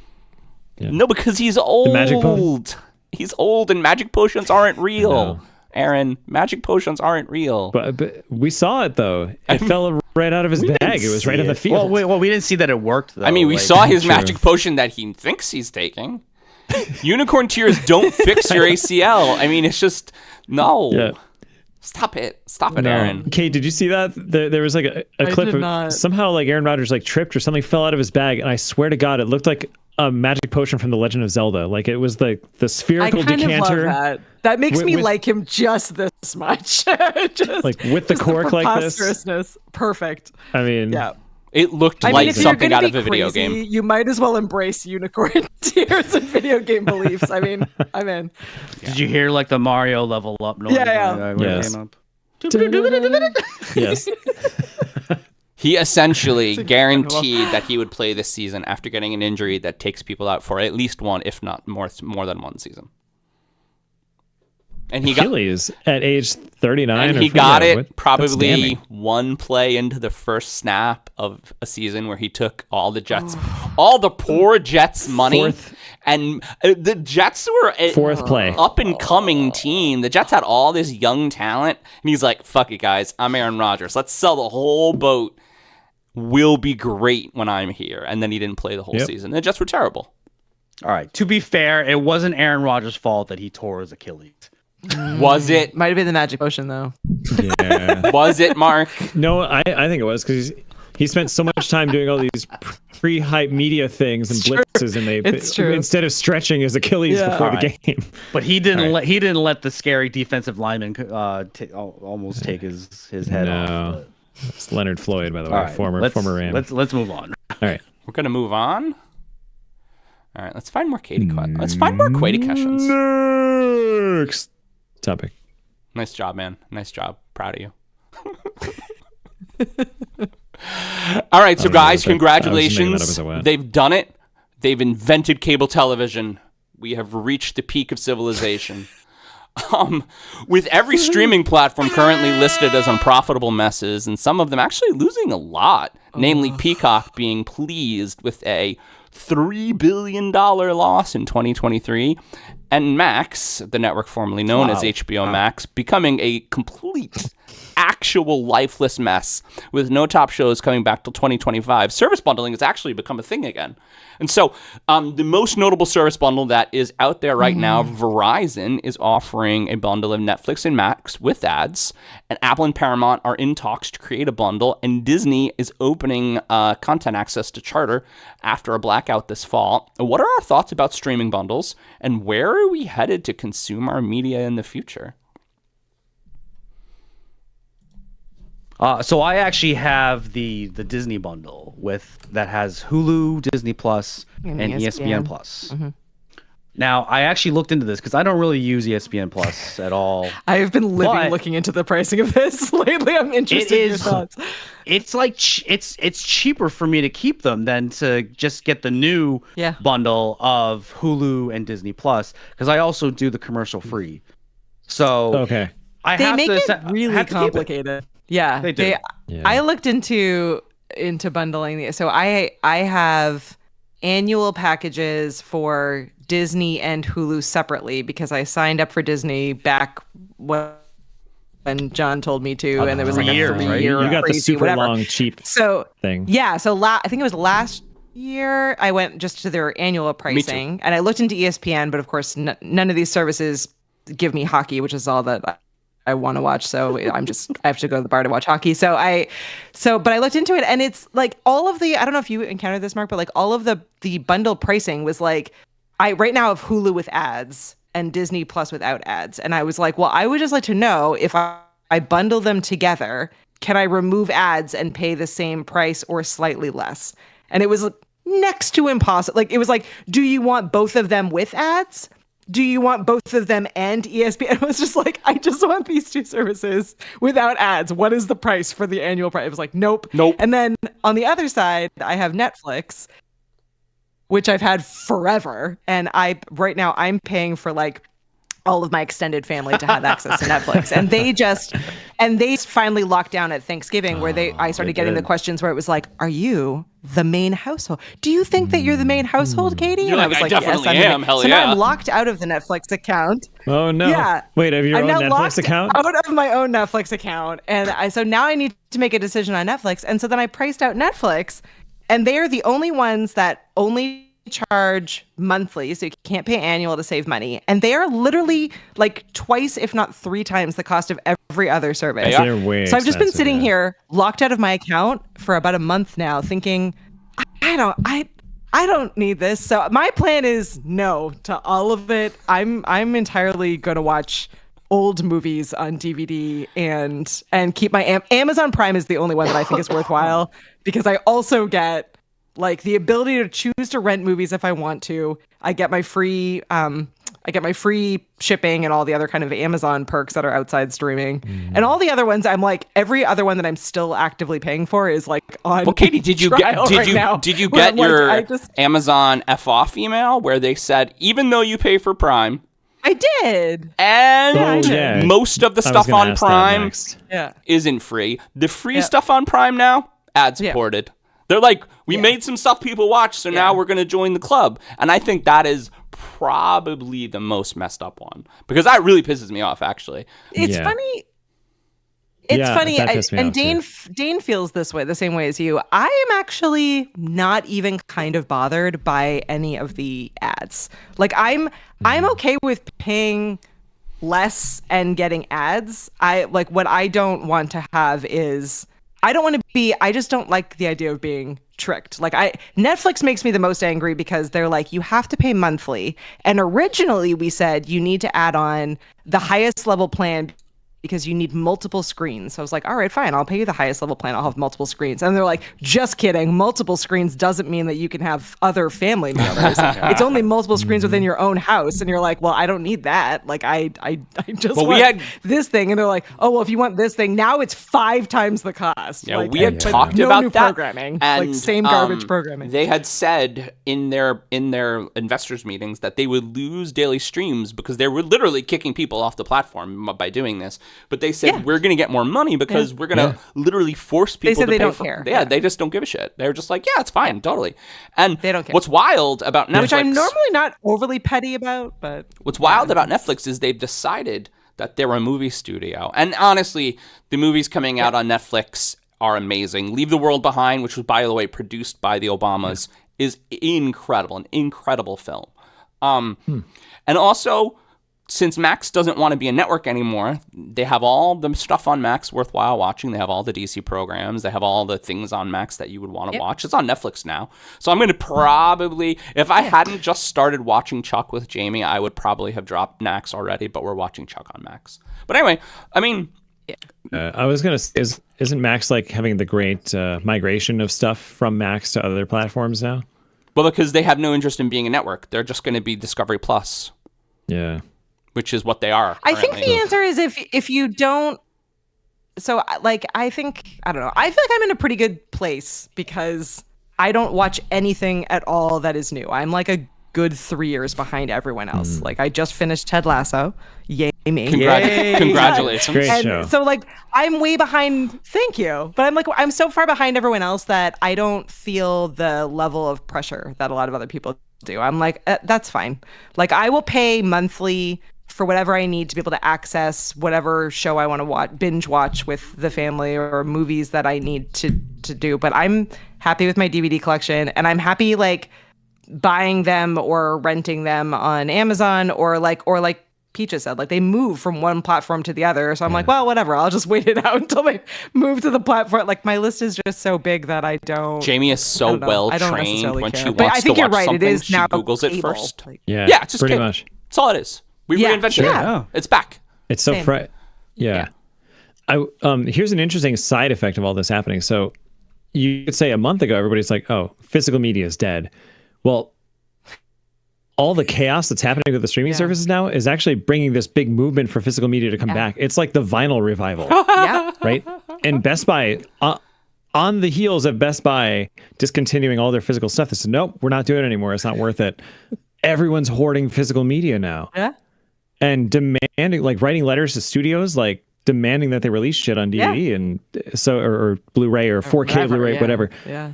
No, because he's old. Magic Potion? He's old, and magic potions aren't real. know. Aaron, magic potions aren't real. But we saw it though. It fell right out of his bag. It was right in the field. Well, we didn't see that it worked though. I mean, we Like, saw his True. magic potion that he thinks he's taking. Unicorn tears don't fix your ACL. I mean, it's just no. Yeah. Stop it, No. Aaron. Kate, did you see that? There was like a clip did of not. somehow like Aaron Rodgers like tripped or something fell out of his bag, and I swear to God, it looked like a magic potion from The Legend of Zelda. Like it was the I spherical kind of love decanter, that. That makes me with- like him just this much. just, like with the just cork like this. preposterousness. Perfect. I mean, Yeah. It looked I mean, like if you're something gonna out be of a video crazy, game. you might as well embrace unicorn tears and video game beliefs. I mean, I'm in. Did you hear like the Mario level up noise? Yeah. when it Yes. came up? yes. He essentially incredible. guaranteed that he would play this season after getting an injury that takes people out for at least one, if not more than one season. And he got Achilles at age 39. and or he 40, got it that's probably damning. one play into the first snap of a season where he took all the Jets, all the poor Jets money, Fourth- and the Jets were a Fourth play. up and coming team. The Jets had all this young talent, and he's like, "Fuck it, guys, I'm Aaron Rodgers. Let's sell the whole boat. We'll be great when I'm here." And then he didn't play the whole Yep. season. The Jets were terrible. All right. To be fair, it wasn't Aaron Rodgers' fault that he tore his Achilles. Was it? Might have been the magic potion though. Yeah. Was it, Mark? No, I think it was because he spent so much time doing all these pre-hype media things and blitzes, and It's true. instead of stretching his Achilles Yeah. before the Alright. game. But he didn't All right. let the scary defensive lineman almost take his head off. No, it's Leonard Floyd, by the way, All right, former Ram. Let's move on. All right. We're gonna move on. All right, let's find more Katie. Let's find more Katie questions. Next topic. Nice job, man. Nice job. Proud of you. All right, so I don't know guys, what that- I was making that up congratulations. as I went. They've done it. They've invented cable television. We have reached the peak of civilization. With every streaming platform currently listed as unprofitable messes, and some of them actually losing a lot, namely Peacock being pleased with a $3 billion loss in 2023, and Max, the network formerly known as HBO Max, becoming a complete, actual lifeless mess with no top shows coming back till 2025. Service bundling has actually become a thing again. And so the most notable service bundle that is out there right now, Verizon is offering a bundle of Netflix and Max with ads, and Apple and Paramount are in talks to create a bundle, and Disney is opening content access to Charter after a blackout this fall. What are our thoughts about streaming bundles, and where are we headed to consume our media in the future? So I actually have the Disney bundle that has Hulu, Disney Plus, and ESPN Plus. Mm-hmm. Now, I actually looked into this because I don't really use ESPN Plus at all. I have been looking into the pricing of this lately. I'm interested in your thoughts. It's like it's cheaper for me to keep them than to just get the new bundle of Hulu and Disney Plus, because I also do the commercial free. So okay, they make it really complicated. Yeah, they do. I looked into bundling the. So I have annual packages for Disney and Hulu separately because I signed up for Disney back when John told me to, and there was like a 3-year, right? You got the super long cheap thing. Yeah, so I think it was last year I went just to their annual pricing, and I looked into ESPN, but of course none of these services give me hockey, which is all that I want to watch. So I have to go to the bar to watch hockey. But I looked into it, and it's like all of the, I don't know if you encountered this, Mark, but like all of the bundle pricing was like, I right now have Hulu with ads and Disney Plus without ads. And I was like, well, I would just like to know if I bundle them together, can I remove ads and pay the same price or slightly less? And it was next to impossible. Like, it was like, do you want both of them with ads? Do you want both of them and ESPN? It was just like, I just want these two services without ads. What is the price for the annual price? It was like, nope. And then on the other side, I have Netflix, which I've had forever. And right now I'm paying for like all of my extended family to have access to Netflix. And they finally locked down at Thanksgiving where I started getting the questions where it was like, are you the main household? Do you think that you're the main household, Katie? And I was like, definitely am. Hell so yeah. now I'm locked out of the Netflix account. Oh no. Yeah. Wait, have you your own Netflix account? Out of my own Netflix account. And so now I need to make a decision on Netflix. And so then I priced out Netflix, and they are the only ones that only charge monthly, so you can't pay annual to save money, and they are literally like twice if not 3 times the cost of every other service. They're way so I've just been sitting here locked out of my account for about a month now thinking I don't need this. So my plan is no to all of it. I'm entirely going to watch old movies on DVD and keep my Amazon Prime is the only one that I think is worthwhile, because I also get like the ability to choose to rent movies if I want to. I get my free shipping and all the other kind of Amazon perks that are outside streaming. And all the other ones, I'm like, every other one that I'm still actively paying for is like on. Well, Katie, did you get your Amazon F off email where they said, even though you pay for Prime, I did. And most of the stuff on Prime isn't free. The free stuff on Prime now, ad supported. They're like, we made some stuff people watch, so now we're going to join the club. And I think that is probably the most messed up one, because that really pisses me off, actually. It's funny. It's funny. And Dane feels this way, the same way as you. I am actually not even kind of bothered by any of the ads. Like, I'm okay with paying less and getting ads. What I don't want to have is, I just don't like the idea of being tricked. Netflix makes me the most angry because they're like, you have to pay monthly. And originally we said you need to add on the highest level plan because you need multiple screens. So I was like, all right, fine, I'll pay you the highest level plan. I'll have multiple screens. And they're like, just kidding. Multiple screens doesn't mean that you can have other family members. It's only multiple screens within your own house. And you're like, well, I don't need that. Like, I just want this thing. And they're like, oh, well, if you want this thing, now it's 5 times the cost. Yeah, we had talked about new that. Programming, and, like same garbage programming. They had said in their investors meetings that they would lose daily streams because they were literally kicking people off the platform by doing this. But they said, we're going to get more money because we're going to literally force people to pay. They don't care. Yeah, they just don't give a shit. They're just like, yeah, it's fine, totally. And they don't care. What's wild about Netflix... Which I'm normally not overly petty about, but... What's wild about Netflix is they've decided that they're a movie studio. And honestly, the movies coming out on Netflix are amazing. Leave the World Behind, which was, by the way, produced by the Obamas, is incredible, an incredible film. And also... since Max doesn't want to be a network anymore, they have all the stuff on Max worthwhile watching. They have all the DC programs. They have all the things on Max that you would want to watch. It's on Netflix now. So I'm going to probably, if I hadn't just started watching Chuck with Jamie, I would probably have dropped Max already, but we're watching Chuck on Max. But anyway, I mean, I was gonna say, isn't Max like having the great migration of stuff from Max to other platforms now? Well, because they have no interest in being a network. They're just going to be Discovery Plus. Yeah. Which is what they are. I think currently. the answer is if you don't. So like I think I don't know. I feel like I'm in a pretty good place because I don't watch anything at all that is new. I'm like a good 3 years behind everyone else. Like I just finished Ted Lasso. Yay me. Congratulations. Great And show. so like I'm way behind. Thank you. But I'm so far behind everyone else that I don't feel the level of pressure that a lot of other people do. I'm like, that's fine. Like I will pay monthly for whatever I need to be able to access whatever show I want to binge watch with the family or movies that I need to do. But I'm happy with my DVD collection, and I'm happy like buying them or renting them on Amazon or like Peaches said, like they move from one platform to the other. So I'm like, well, whatever. I'll just wait it out until they move to the platform. Like my list is just so big that I don't. Jamie is so well trained when she wants to watch something. It is she now Googles it first. Like, yeah, it's just pretty much. That's all it is. We reinvented it. Yeah. It's back. It's so Yeah. Here's an interesting side effect of all this happening. So you could say a month ago, everybody's like, oh, physical media is dead. Well, all the chaos that's happening with the streaming services now is actually bringing this big movement for physical media to come back. It's like the vinyl revival, right? And Best Buy, on the heels of Best Buy discontinuing all their physical stuff, they said, nope, we're not doing it anymore. It's not worth it. Everyone's hoarding physical media now. Yeah. And demanding, like writing letters to studios, like demanding that they release shit on DVD and so or Blu-ray or 4K Blu-ray, whatever. Yeah.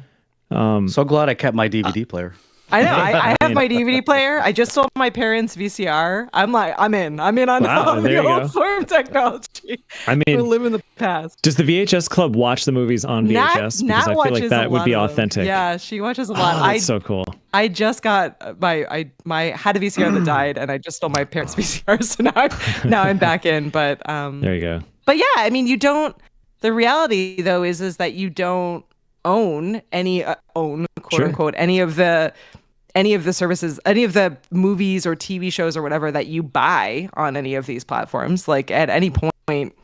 So glad I kept my DVD player. I know. I have my DVD player. I just sold my parents' VCR. I'm like, I'm in on all the old form technology. I mean, we live in the past. Does the VHS Club watch the movies on VHS? Nat because I feel like that would be authentic. Yeah, she watches a lot. That's so cool. I just got my had a VCR that died, and I just stole my parents' VCR, so now I'm back in. But there you go. But yeah, I mean, you don't. The reality though is that you don't own quote unquote any of the services, any of the movies or TV shows or whatever that you buy on any of these platforms. Like at any point,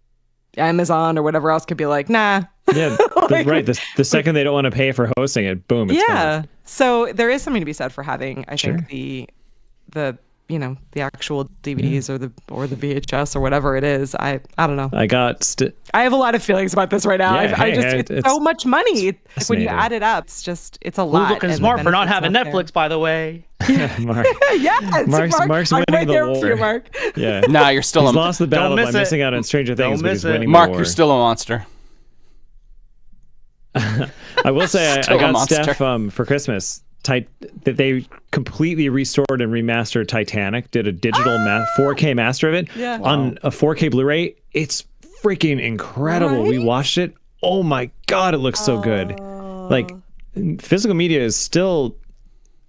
Amazon or whatever else could be like, nah. Yeah, right. The second they don't want to pay for hosting it, boom, it's gone. So there is something to be said for having, I think, the the actual DVDs or the VHS or whatever it is. I don't know. I have a lot of feelings about this right now. It's so much money. Like when you add it up, it's a lot. Looking smart for not having Netflix, by the way. Mark. Yes, Mark's winning right the war. You, Mark. Yeah. Nah, you're still. He's lost the battle by missing out on Stranger Things, but he's winning Mark, the war. you're still a monster. I will say I got Steph for Christmas. That they completely restored and remastered Titanic, did a digital 4K master of it on a 4K Blu-ray. It's freaking incredible. Right? We watched it. Oh my God, it looks so good. Like physical media is still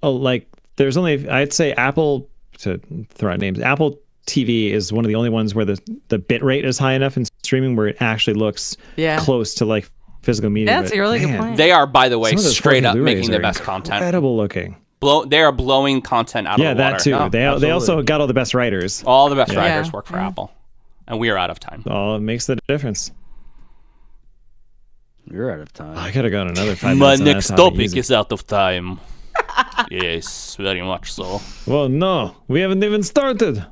there's only, I'd say Apple, to throw out names, Apple TV is one of the only ones where the bit rate is high enough in streaming where it actually looks close to like physical media. That's a really good point. They are, by the way, straight up making the best content. Incredible looking. They are blowing content out of the water. Yeah, that too. Oh, they also got all the best writers. All the best writers work for Apple. And we are out of time. It makes the difference. You're out of time. I could have gone another 5 My minutes. next topic is out of time. Yes, very much so. Well, no, we haven't even started.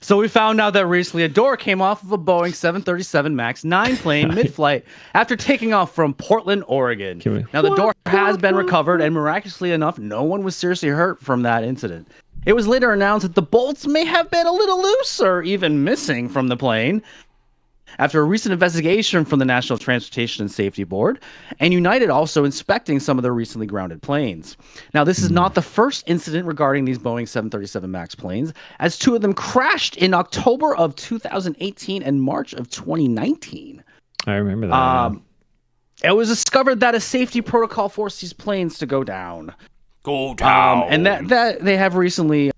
So we found out that recently a door came off of a Boeing 737 MAX 9 plane mid-flight after taking off from Portland, Oregon. Now the door has been recovered, and miraculously enough, no one was seriously hurt from that incident. It was later announced that the bolts may have been a little loose or even missing from the plane. After a recent investigation from the National Transportation and Safety Board, and United also inspecting some of their recently grounded planes. Now, this is not the first incident regarding these Boeing 737 MAX planes, as two of them crashed in October of 2018 and March of 2019. I remember that. It was discovered that a safety protocol forced these planes to go down. And that they have recently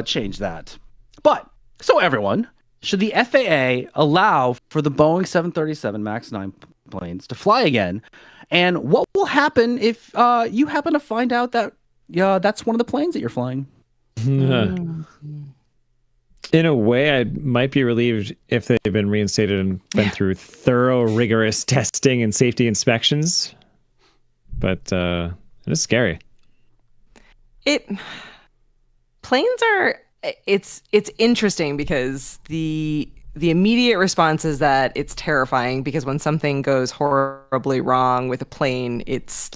changed that. But, so everyone, should the FAA allow for the Boeing 737 MAX 9 planes to fly again? And what will happen if you happen to find out that that's one of the planes that you're flying? In a way, I might be relieved if they've been reinstated and been through thorough, rigorous testing and safety inspections. But it is scary. Planes are it's interesting because the immediate response is that it's terrifying because when something goes horribly wrong with a plane, it's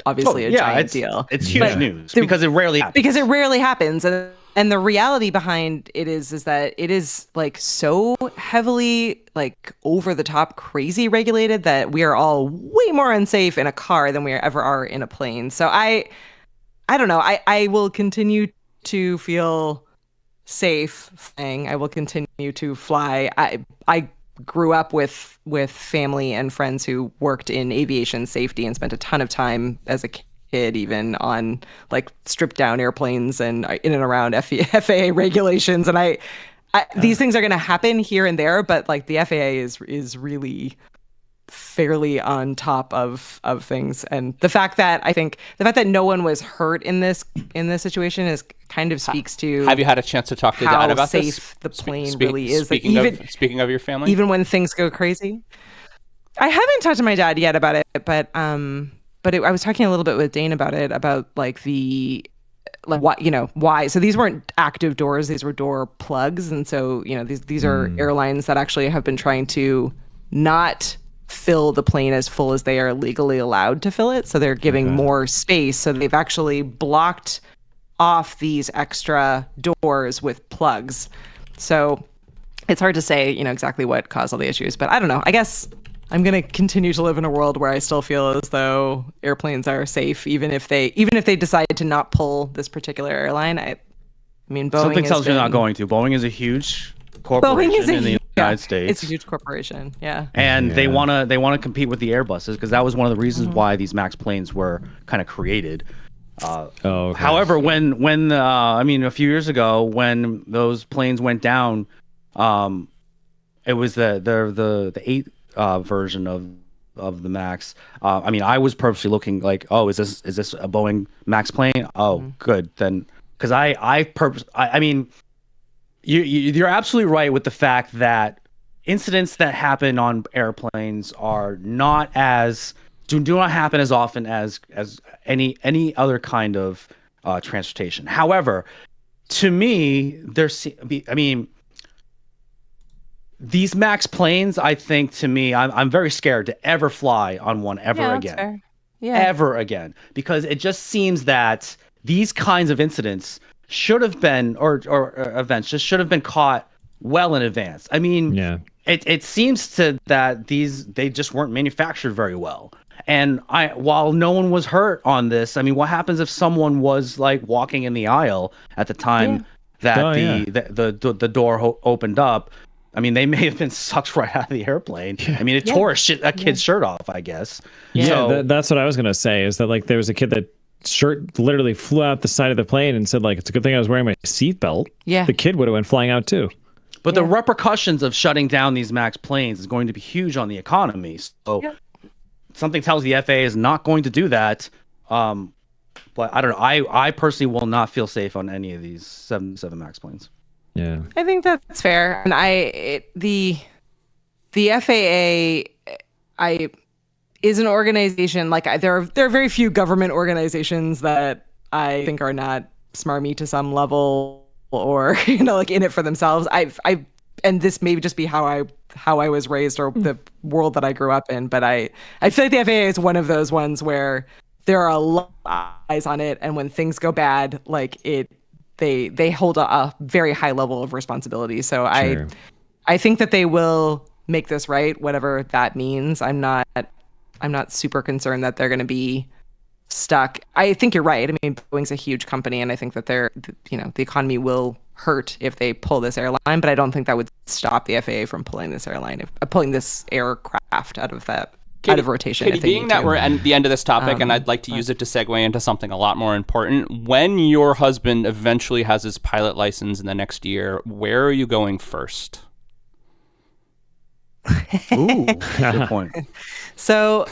obviously a giant deal. It's huge news because it rarely happens. And the reality behind it is that it is like so heavily like over the top crazy regulated that we are all way more unsafe in a car than we ever are in a plane. So I don't know. I will continue to feel safe flying. I will continue to fly. I grew up with family and friends who worked in aviation safety and spent a ton of time as a kid even on like stripped down airplanes and in and around FAA regulations. And these things are going to happen here and there, but like the FAA is really fairly on top of things. And the fact that no one was hurt in this situation is kind of speaks to. Have you had a chance to talk to Dad about safe this? The plane really is. Speaking of your family, even when things go crazy, I haven't talked to my dad yet about it, but I was talking a little bit with Dane about it, about like why. So these weren't active doors; these were door plugs, and so these are airlines that actually have been trying to not fill the plane as full as they are legally allowed to fill it. So they're giving more space. So they've actually blocked off these extra doors with plugs. So it's hard to say, exactly what caused all the issues, but I don't know. I guess I'm going to continue to live in a world where I still feel as though airplanes are safe, even if they decide to not pull this particular airline. I mean, Boeing something tells you they're not going to. Boeing is a huge corporation in the United States. It's a huge corporation, yeah. And they wanna compete with the Airbuses because that was one of the reasons why these MAX planes were kind of created. However, when a few years ago when those planes went down, it was the 8 version of the MAX. I was purposely looking like, oh, is this a Boeing MAX plane? Oh, good then, because you're absolutely right with the fact that incidents that happen on airplanes are do not happen as often as any other kind of transportation. However, to me, these MAX planes, I think, to me, I'm very scared to ever fly on one ever again. Fair. Yeah. Ever again, because it just seems that these kinds of incidents should have been, or events just should have been caught well in advance. I mean, it seems that they just weren't manufactured very well. And while no one was hurt on this, I mean, what happens if someone was like walking in the aisle at the time that the door opened up? I mean, they may have been sucked right out of the airplane. I mean, it tore a kid's shirt off, I guess. Yeah, so, that's what I was gonna say. Is that like there was a kid that shirt literally flew out the side of the plane and said like, it's a good thing I was wearing my seatbelt. Yeah, the kid would have went flying out too. But the repercussions of shutting down these MAX planes is going to be huge on the economy. So something tells the FAA is not going to do that. But I don't know. I personally will not feel safe on any of these 777 MAX planes. Yeah, I think that's fair. And the FAA, is an organization like there are very few government organizations that I think are not smarmy to some level or like in it for themselves. And this may just be how I was raised or the world that I grew up in, but I feel like the FAA is one of those ones where there are a lot of eyes on it, and when things go bad, like they hold a very high level of responsibility. So sure. I think that they will make this right, whatever that means. I'm not super concerned that they're going to be stuck. I think you're right. I mean, Boeing's a huge company, and I think that the economy will hurt if they pull this airline, but I don't think that would stop the FAA from pulling this aircraft out of rotation. Katie, being that we're at the end of this topic, and I'd like to use it to segue into something a lot more important. When your husband eventually has his pilot license in the next year, where are you going first? Ooh, good point. So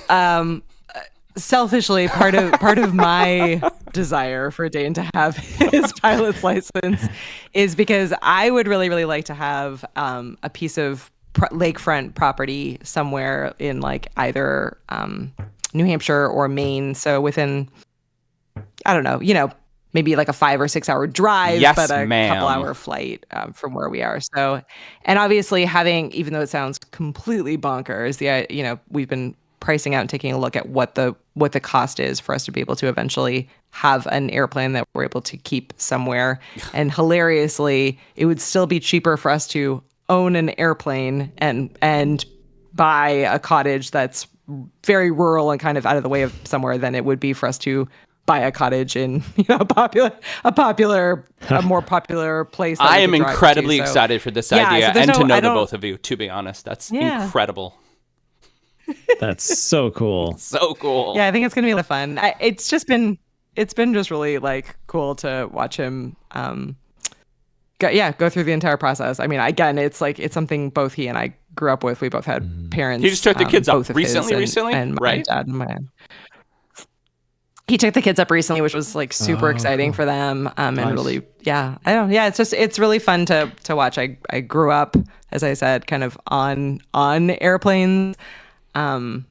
selfishly, part of my desire for Dane to have his pilot's license is because I would really, really like to have a piece of lakefront property somewhere in like either New Hampshire or Maine. So within, I don't know, maybe like a 5 or 6 hour drive, Yes, but a ma'am. couple hour flight from where we are. So, and obviously having, even though it sounds completely bonkers, we've been pricing out and taking a look at what the cost is for us to be able to eventually have an airplane that we're able to keep somewhere. And hilariously, it would still be cheaper for us to own an airplane and buy a cottage that's very rural and kind of out of the way of somewhere than it would be for us to buy a cottage in a more popular place. That I we am could drive incredibly to. So, excited for this yeah, idea so there's and to no- know I the don't- both of you, to be honest. That's incredible. That's so cool. So cool. Yeah, I think it's gonna be a lot of fun. It's been just really like cool to watch him go through the entire process. I mean, again, it's something both he and I grew up with. We both had parents. He just took the kids up both of his recently, and my right? dad and my. He took the kids up recently, which was like super exciting for them. And really, it's really fun to watch. I grew up, as I said, kind of on airplanes. And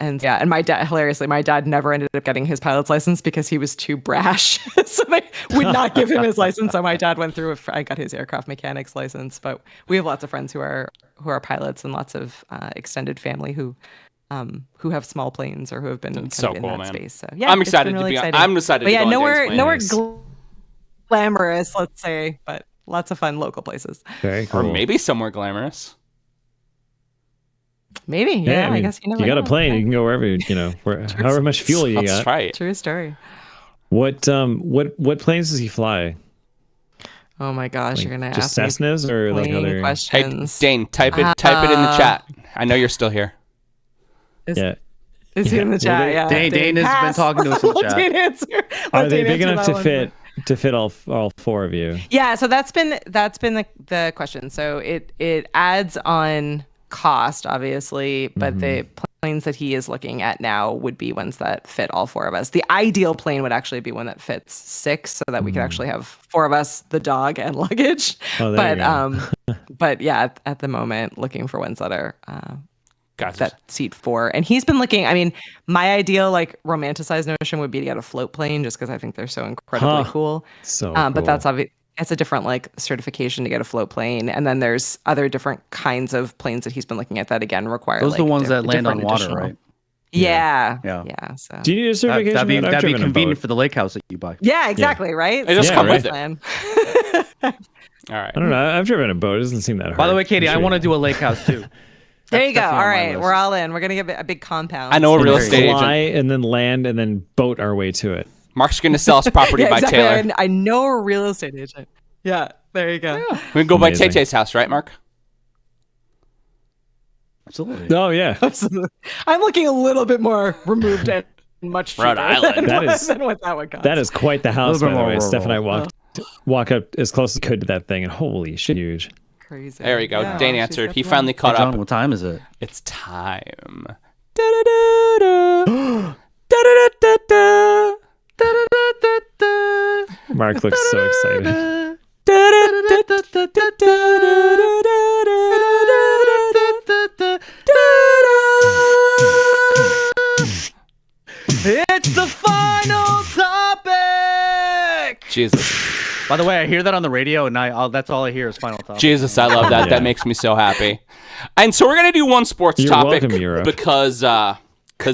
my dad never ended up getting his pilot's license because he was too brash. So they would not give him his license. So my dad went through, I got his aircraft mechanic's license, but we have lots of friends who are pilots and lots of extended family who have small planes or who have been kind so of in cool, that man. space. So yeah, I'm it's excited been really to be. exciting. I'm excited. But to yeah, go on Dane's nowhere plane. glamorous, let's say, but lots of fun local places. Very cool. Or maybe somewhere glamorous. Maybe, yeah. I guess you got a plane. You can go wherever however much fuel you That's got. right. True story. What planes does he fly? Oh my gosh, you're gonna Just ask me Cessnas or like plane other? Hey, questions. Dane, type it in the chat. I know you're still here. Yeah. Is he in the chat? Yeah. Dane has been pass. talking to us in the Let chat. Dane answer. Are Let they Dane big answer enough that one. to fit all four of you? Yeah, so that's been the question. So it adds on cost, obviously, but the planes that he is looking at now would be ones that fit all four of us. The ideal plane would actually be one that fits 6, so that we could actually have 4 of us, the dog, and luggage. Oh, there you go. But yeah, at the moment, looking for ones that are Gotcha. that seat 4. And he's been looking. I mean, my ideal like romanticized notion would be to get a float plane, just because I think they're so incredibly cool. So But cool. that's obvious. It's a different like certification to get a float plane, and then there's other different kinds of planes that he's been looking at that again require. Those are the ones that land on different water, additional- right? Yeah. So Do you need a certification? that'd be I've driven a convenient boat. for the lake house that you buy. Yeah, exactly. Right. They just Yeah, come right. with it. Plan. All right. I don't know. I've driven a boat. It doesn't seem that hard. By the way, Katie, I'm I sure want to do a lake house too. There you go. definitely All on my right, list. we're all in. We're gonna get a big compound. I know a And real then estate fly agent. and then land and then boat our way to it. Mark's going to sell us property Yeah, by exactly. Taylor. I know a real estate agent. Yeah, there you go. We can go by Amazing. Tay-Tay's house, right, Mark? Absolutely. Oh yeah, Absolutely. I'm looking a little bit more removed and much cheaper Rhode Island. than what that would cost. that is quite the house. Little By bit the more way, rural. Steph and I walk up as close as I could to that thing, and holy shit, huge. crazy. There we go. Yeah, Dane she's answered. got He the finally one. caught John, up. what time is it? It's time. Da-da-da-da. Da-da-da-da-da. Da-da-da-da-da. Mark looks so excited. It's the final topic. Jesus. By the way, I hear that on the radio, and that's all I hear is final topic. Jesus, I love that. Yeah. That makes me so happy. And so we're going to do one sports You're topic welcome, Europe. because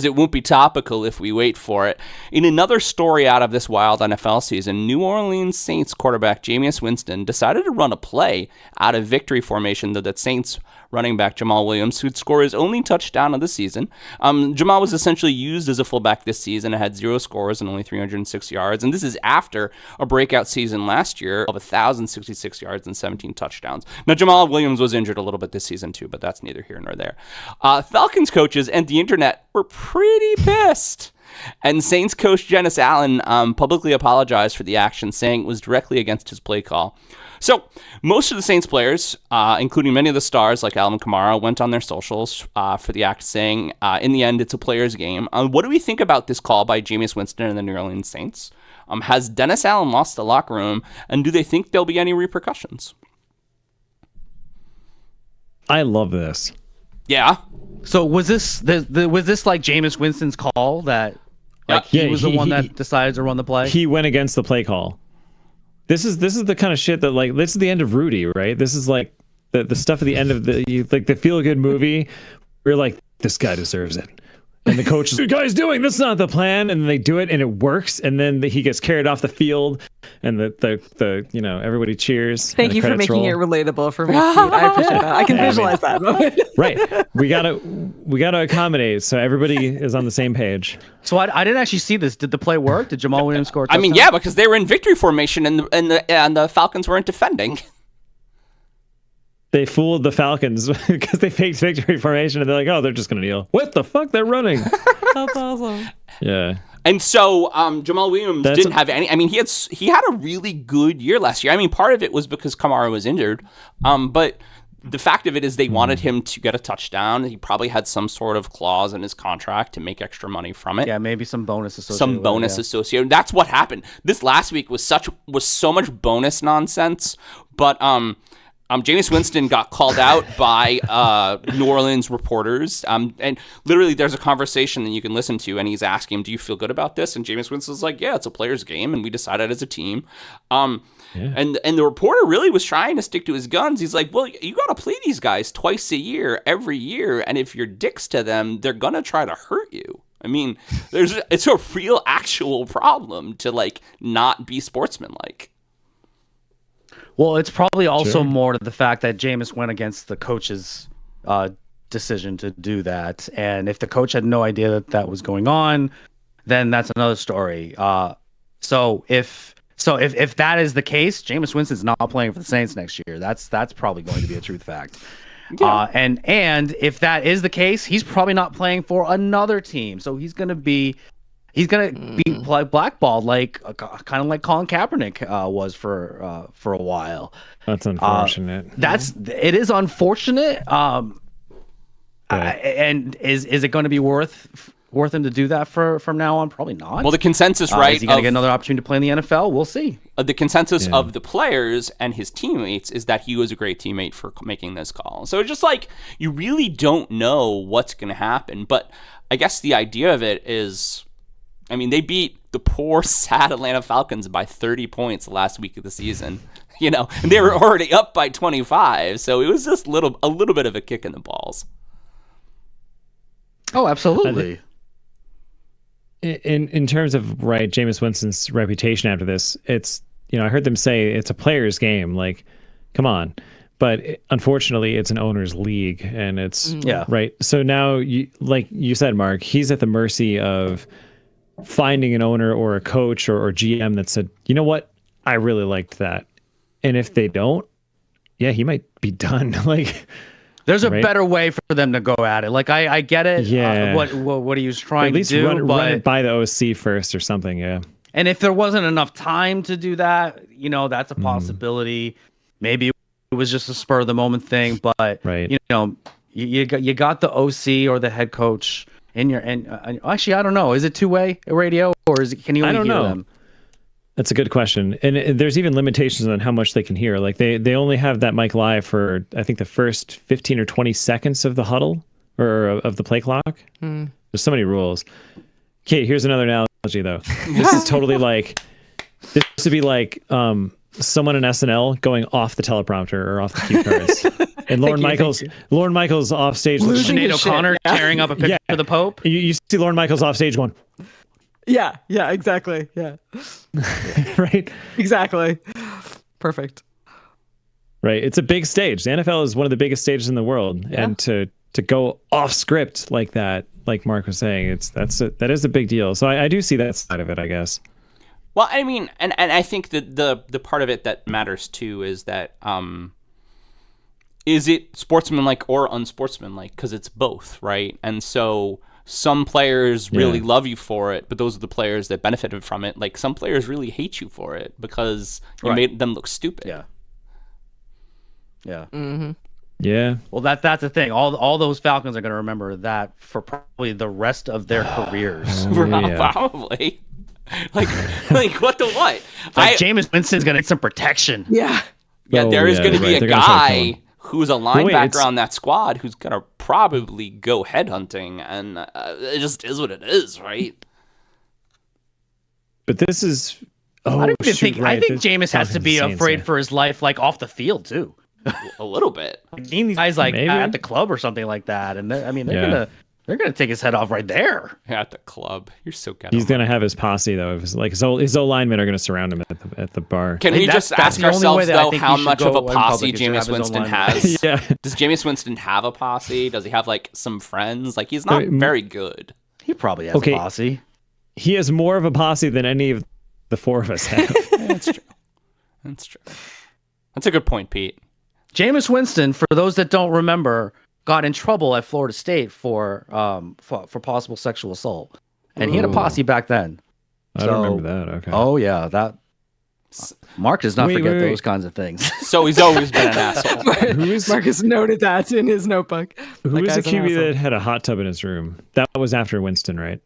it won't be topical if we wait for it. In another story out of this wild NFL season, New Orleans Saints quarterback Jameis Winston decided to run a play out of victory formation that Saints running back Jamal Williams, who'd score his only touchdown of the season. Jamal was essentially used as a fullback this season and had 0 scores and only 306 yards. And this is after a breakout season last year of 1,066 yards and 17 touchdowns. Now, Jamal Williams was injured a little bit this season too, but that's neither here nor there. Falcons coaches and the internet were pretty pissed And Saints coach Dennis Allen publicly apologized for the action, saying it was directly against his play call. So most of the Saints players, including many of the stars like Alvin Kamara, went on their socials for the act, saying, in the end, it's a player's game. What do we think about this call by Jameis Winston and the New Orleans Saints? Has Dennis Allen lost the locker room, and do they think there'll be any repercussions? I love this. Yeah. So was this was this like Jameis Winston's call that like he was the one that decided to run the play? He went against the play call. This is the kind of shit that, like, this is the end of Rudy, right? This is like the stuff at the end of the feel good movie. We're like, this guy deserves it. And the coach is, the guy's doing, that's not the plan. And they do it and it works. And then he gets carried off the field and the everybody cheers. Thank you for making it relatable for me. I appreciate that. I can visualize that moment. Right. We gotta accommodate so everybody is on the same page. So I didn't actually see this. Did the play work? Did Jamal Williams score a touchdown? I mean, yeah, because they were in victory formation and the Falcons weren't defending. They fooled the Falcons because they faked victory formation and they're like, oh, they're just going to kneel. What the fuck? They're running. That's awesome. Yeah. And so Jamal Williams didn't have any. I mean, he had a really good year last year. I mean, part of it was because Kamara was injured. But the fact of it is they wanted him to get a touchdown. He probably had some sort of clause in his contract to make extra money from it. Yeah, maybe some bonus associated. Associated. That's what happened. This last week was so much bonus nonsense. But Jameis Winston got called out by New Orleans reporters. And literally there's a conversation that you can listen to, and he's asking him, do you feel good about this? And Jameis Winston's like, yeah, it's a player's game, and we decided as a team. And the reporter really was trying to stick to his guns. He's like, well, you got to play these guys twice a year, every year, and if you're dicks to them, they're going to try to hurt you. I mean, it's a real actual problem to, like, not be sportsmanlike. Well, it's probably also more to the fact that Jameis went against the coach's decision to do that. And if the coach had no idea that was going on, then that's another story. So if that is the case, Jameis Winston's not playing for the Saints next year. That's probably going to be a truth fact. Yeah. And if that is the case, he's probably not playing for another team. So he's going to be blackballed, kind of like Colin Kaepernick was for a while. That's unfortunate. It is unfortunate. And is it going to be worth him to do that from now on? Probably not. Well, the consensus, right? Is he going to get another opportunity to play in the NFL? We'll see. The consensus of the players and his teammates is that he was a great teammate for making this call. So it's just like, you really don't know what's going to happen. But I guess the idea of it is, I mean, they beat the poor, sad Atlanta Falcons by 30 points the last week of the season, and they were already up by 25. So it was just a little bit of a kick in the balls. Oh, absolutely. In terms of Jameis Winston's reputation after this, it's, I heard them say it's a player's game. Like, come on. But unfortunately, it's an owner's league, and it's right. So now, like you said, Mark, he's at the mercy of finding an owner or a coach or GM that said, you know what, I really liked that. And if they don't, he might be done. Like, there's a better way for them to go at it. Like, I get it. Yeah. What he was trying to do, run it by the OC first or something. Yeah. And if there wasn't enough time to do that, that's a possibility. Maybe it was just a spur of the moment thing, but you got the OC or the head coach in your, and actually, I don't know. Is it two-way radio, or can you only hear them? That's a good question. And there's even limitations on how much they can hear. Like they only have that mic live for, I think, the first 15 or 20 seconds of the huddle or of the play clock. There's so many rules. Kate, here's another analogy though. This is totally this would be like someone in SNL going off the teleprompter or off the cue cards. And Lorne Michaels off stage. Sinead O'Connor tearing up a picture for the Pope. You see Lorne Michaels off stage going, Yeah, exactly. Yeah. Right? Exactly. Perfect. Right. It's a big stage. The NFL is one of the biggest stages in the world. Yeah. And to go off script like that, like Mark was saying, that is a big deal. So I do see that side of it, I guess. Well, I mean, and I think that the part of it that matters too is that is it sportsmanlike or unsportsmanlike? Because it's both, right? And so some players really love you for it, but those are the players that benefited from it. Like some players really hate you for it because you made them look stupid. Yeah. Yeah. Mm-hmm. Yeah. Well, that's the thing. All those Falcons are going to remember that for probably the rest of their careers. Probably. like what the what? Like Jameis Winston's going to get some protection. Yeah. Yeah, there is going to be a They're gonna start guy killing. who's a linebacker on that squad who's going to probably go headhunting, and it just is what it is, right? But this is. Oh, I think This Jameis has to be Falcons afraid Saints, for his life, like off the field too. A little bit. I've seen these guys like Maybe. at the club or something like that, and they're gonna take his head off right there. At the club. You're so ghetto. He's gonna have his posse though. His O linemen are gonna surround him at the bar. Can we just ask the only way ourselves, that I though, think how he should much of go a in posse public is to have Jameis his own Winston line. has? Yeah. Does Jameis Winston have a posse? Does he have, like, some friends? Like, he's not very good. He probably has a posse. He has more of a posse than any of the four of us have. That's true. That's true. That's a good point, Pete. Jameis Winston, for those that don't remember, got in trouble at Florida State for possible sexual assault, and he had a posse back then. I don't remember that. Okay. Oh yeah, that Mark does not forget those kinds of things. So he's always been an asshole. Marcus noted that in his notebook. Who was the QB that had a hot tub in his room? That was after Winston, right?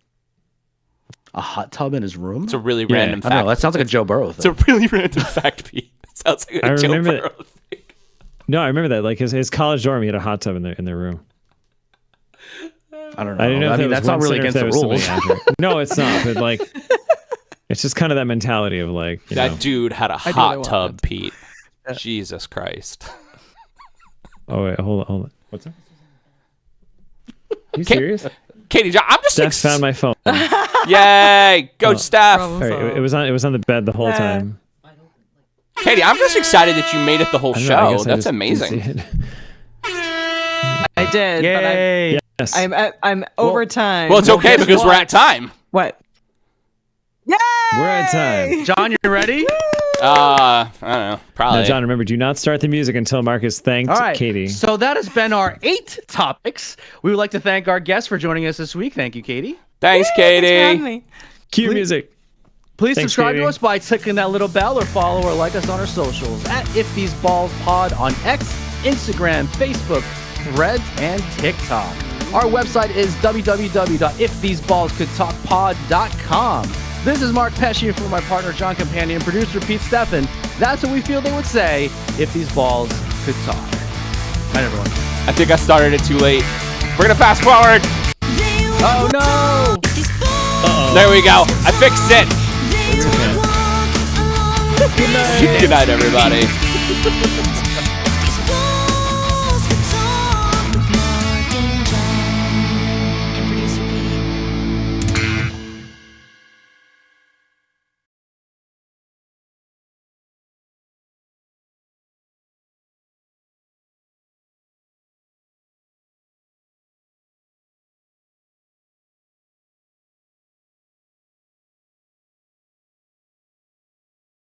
A hot tub in his room? It's a really random I fact. don't know. That sounds like a Joe Burrow thing. It's a really random fact, Pete. It sounds like a Joe Burrow thing. No, I remember that. Like his college dorm, he had a hot tub in their room. I don't know. I didn't know. I mean, that's not really against the rules. No, it's not. But like, it's just kind of that mentality of like that dude had a hot tub, Pete. Jesus Christ. Oh wait, hold on. What's that? You serious? Katie, I'm just Steph found my phone. Yay! Go, Steph! All right, it was on the bed the whole time. Katie, I'm just excited that you made it the whole show. That's amazing. I did. Yay! But I'm over time. Well, it's okay because we're at time. What? Yay! We're at time. John, you ready? I don't know. Probably. Now, John, remember, do not start the music until Marcus thanked Katie. So that has been our 8 topics. We would like to thank our guests for joining us this week. Thank you, Katie. Thanks, Katie. Thanks for having me. Cue music. Please Thanks, subscribe Katie. to us by clicking that little bell or follow or like us on our socials at If These Balls Pod on X, Instagram, Facebook, Threads, and TikTok. Our website is www.iftheseballscouldtalkpod.com. This is Mark Pesci for my partner, John Companion, producer Pete Steffen. That's what we feel they would say if these balls could talk. Night, everyone. I think I started it too late. We're going to fast forward. Oh, no! There we go. I fixed it. Good night. Good night, everybody.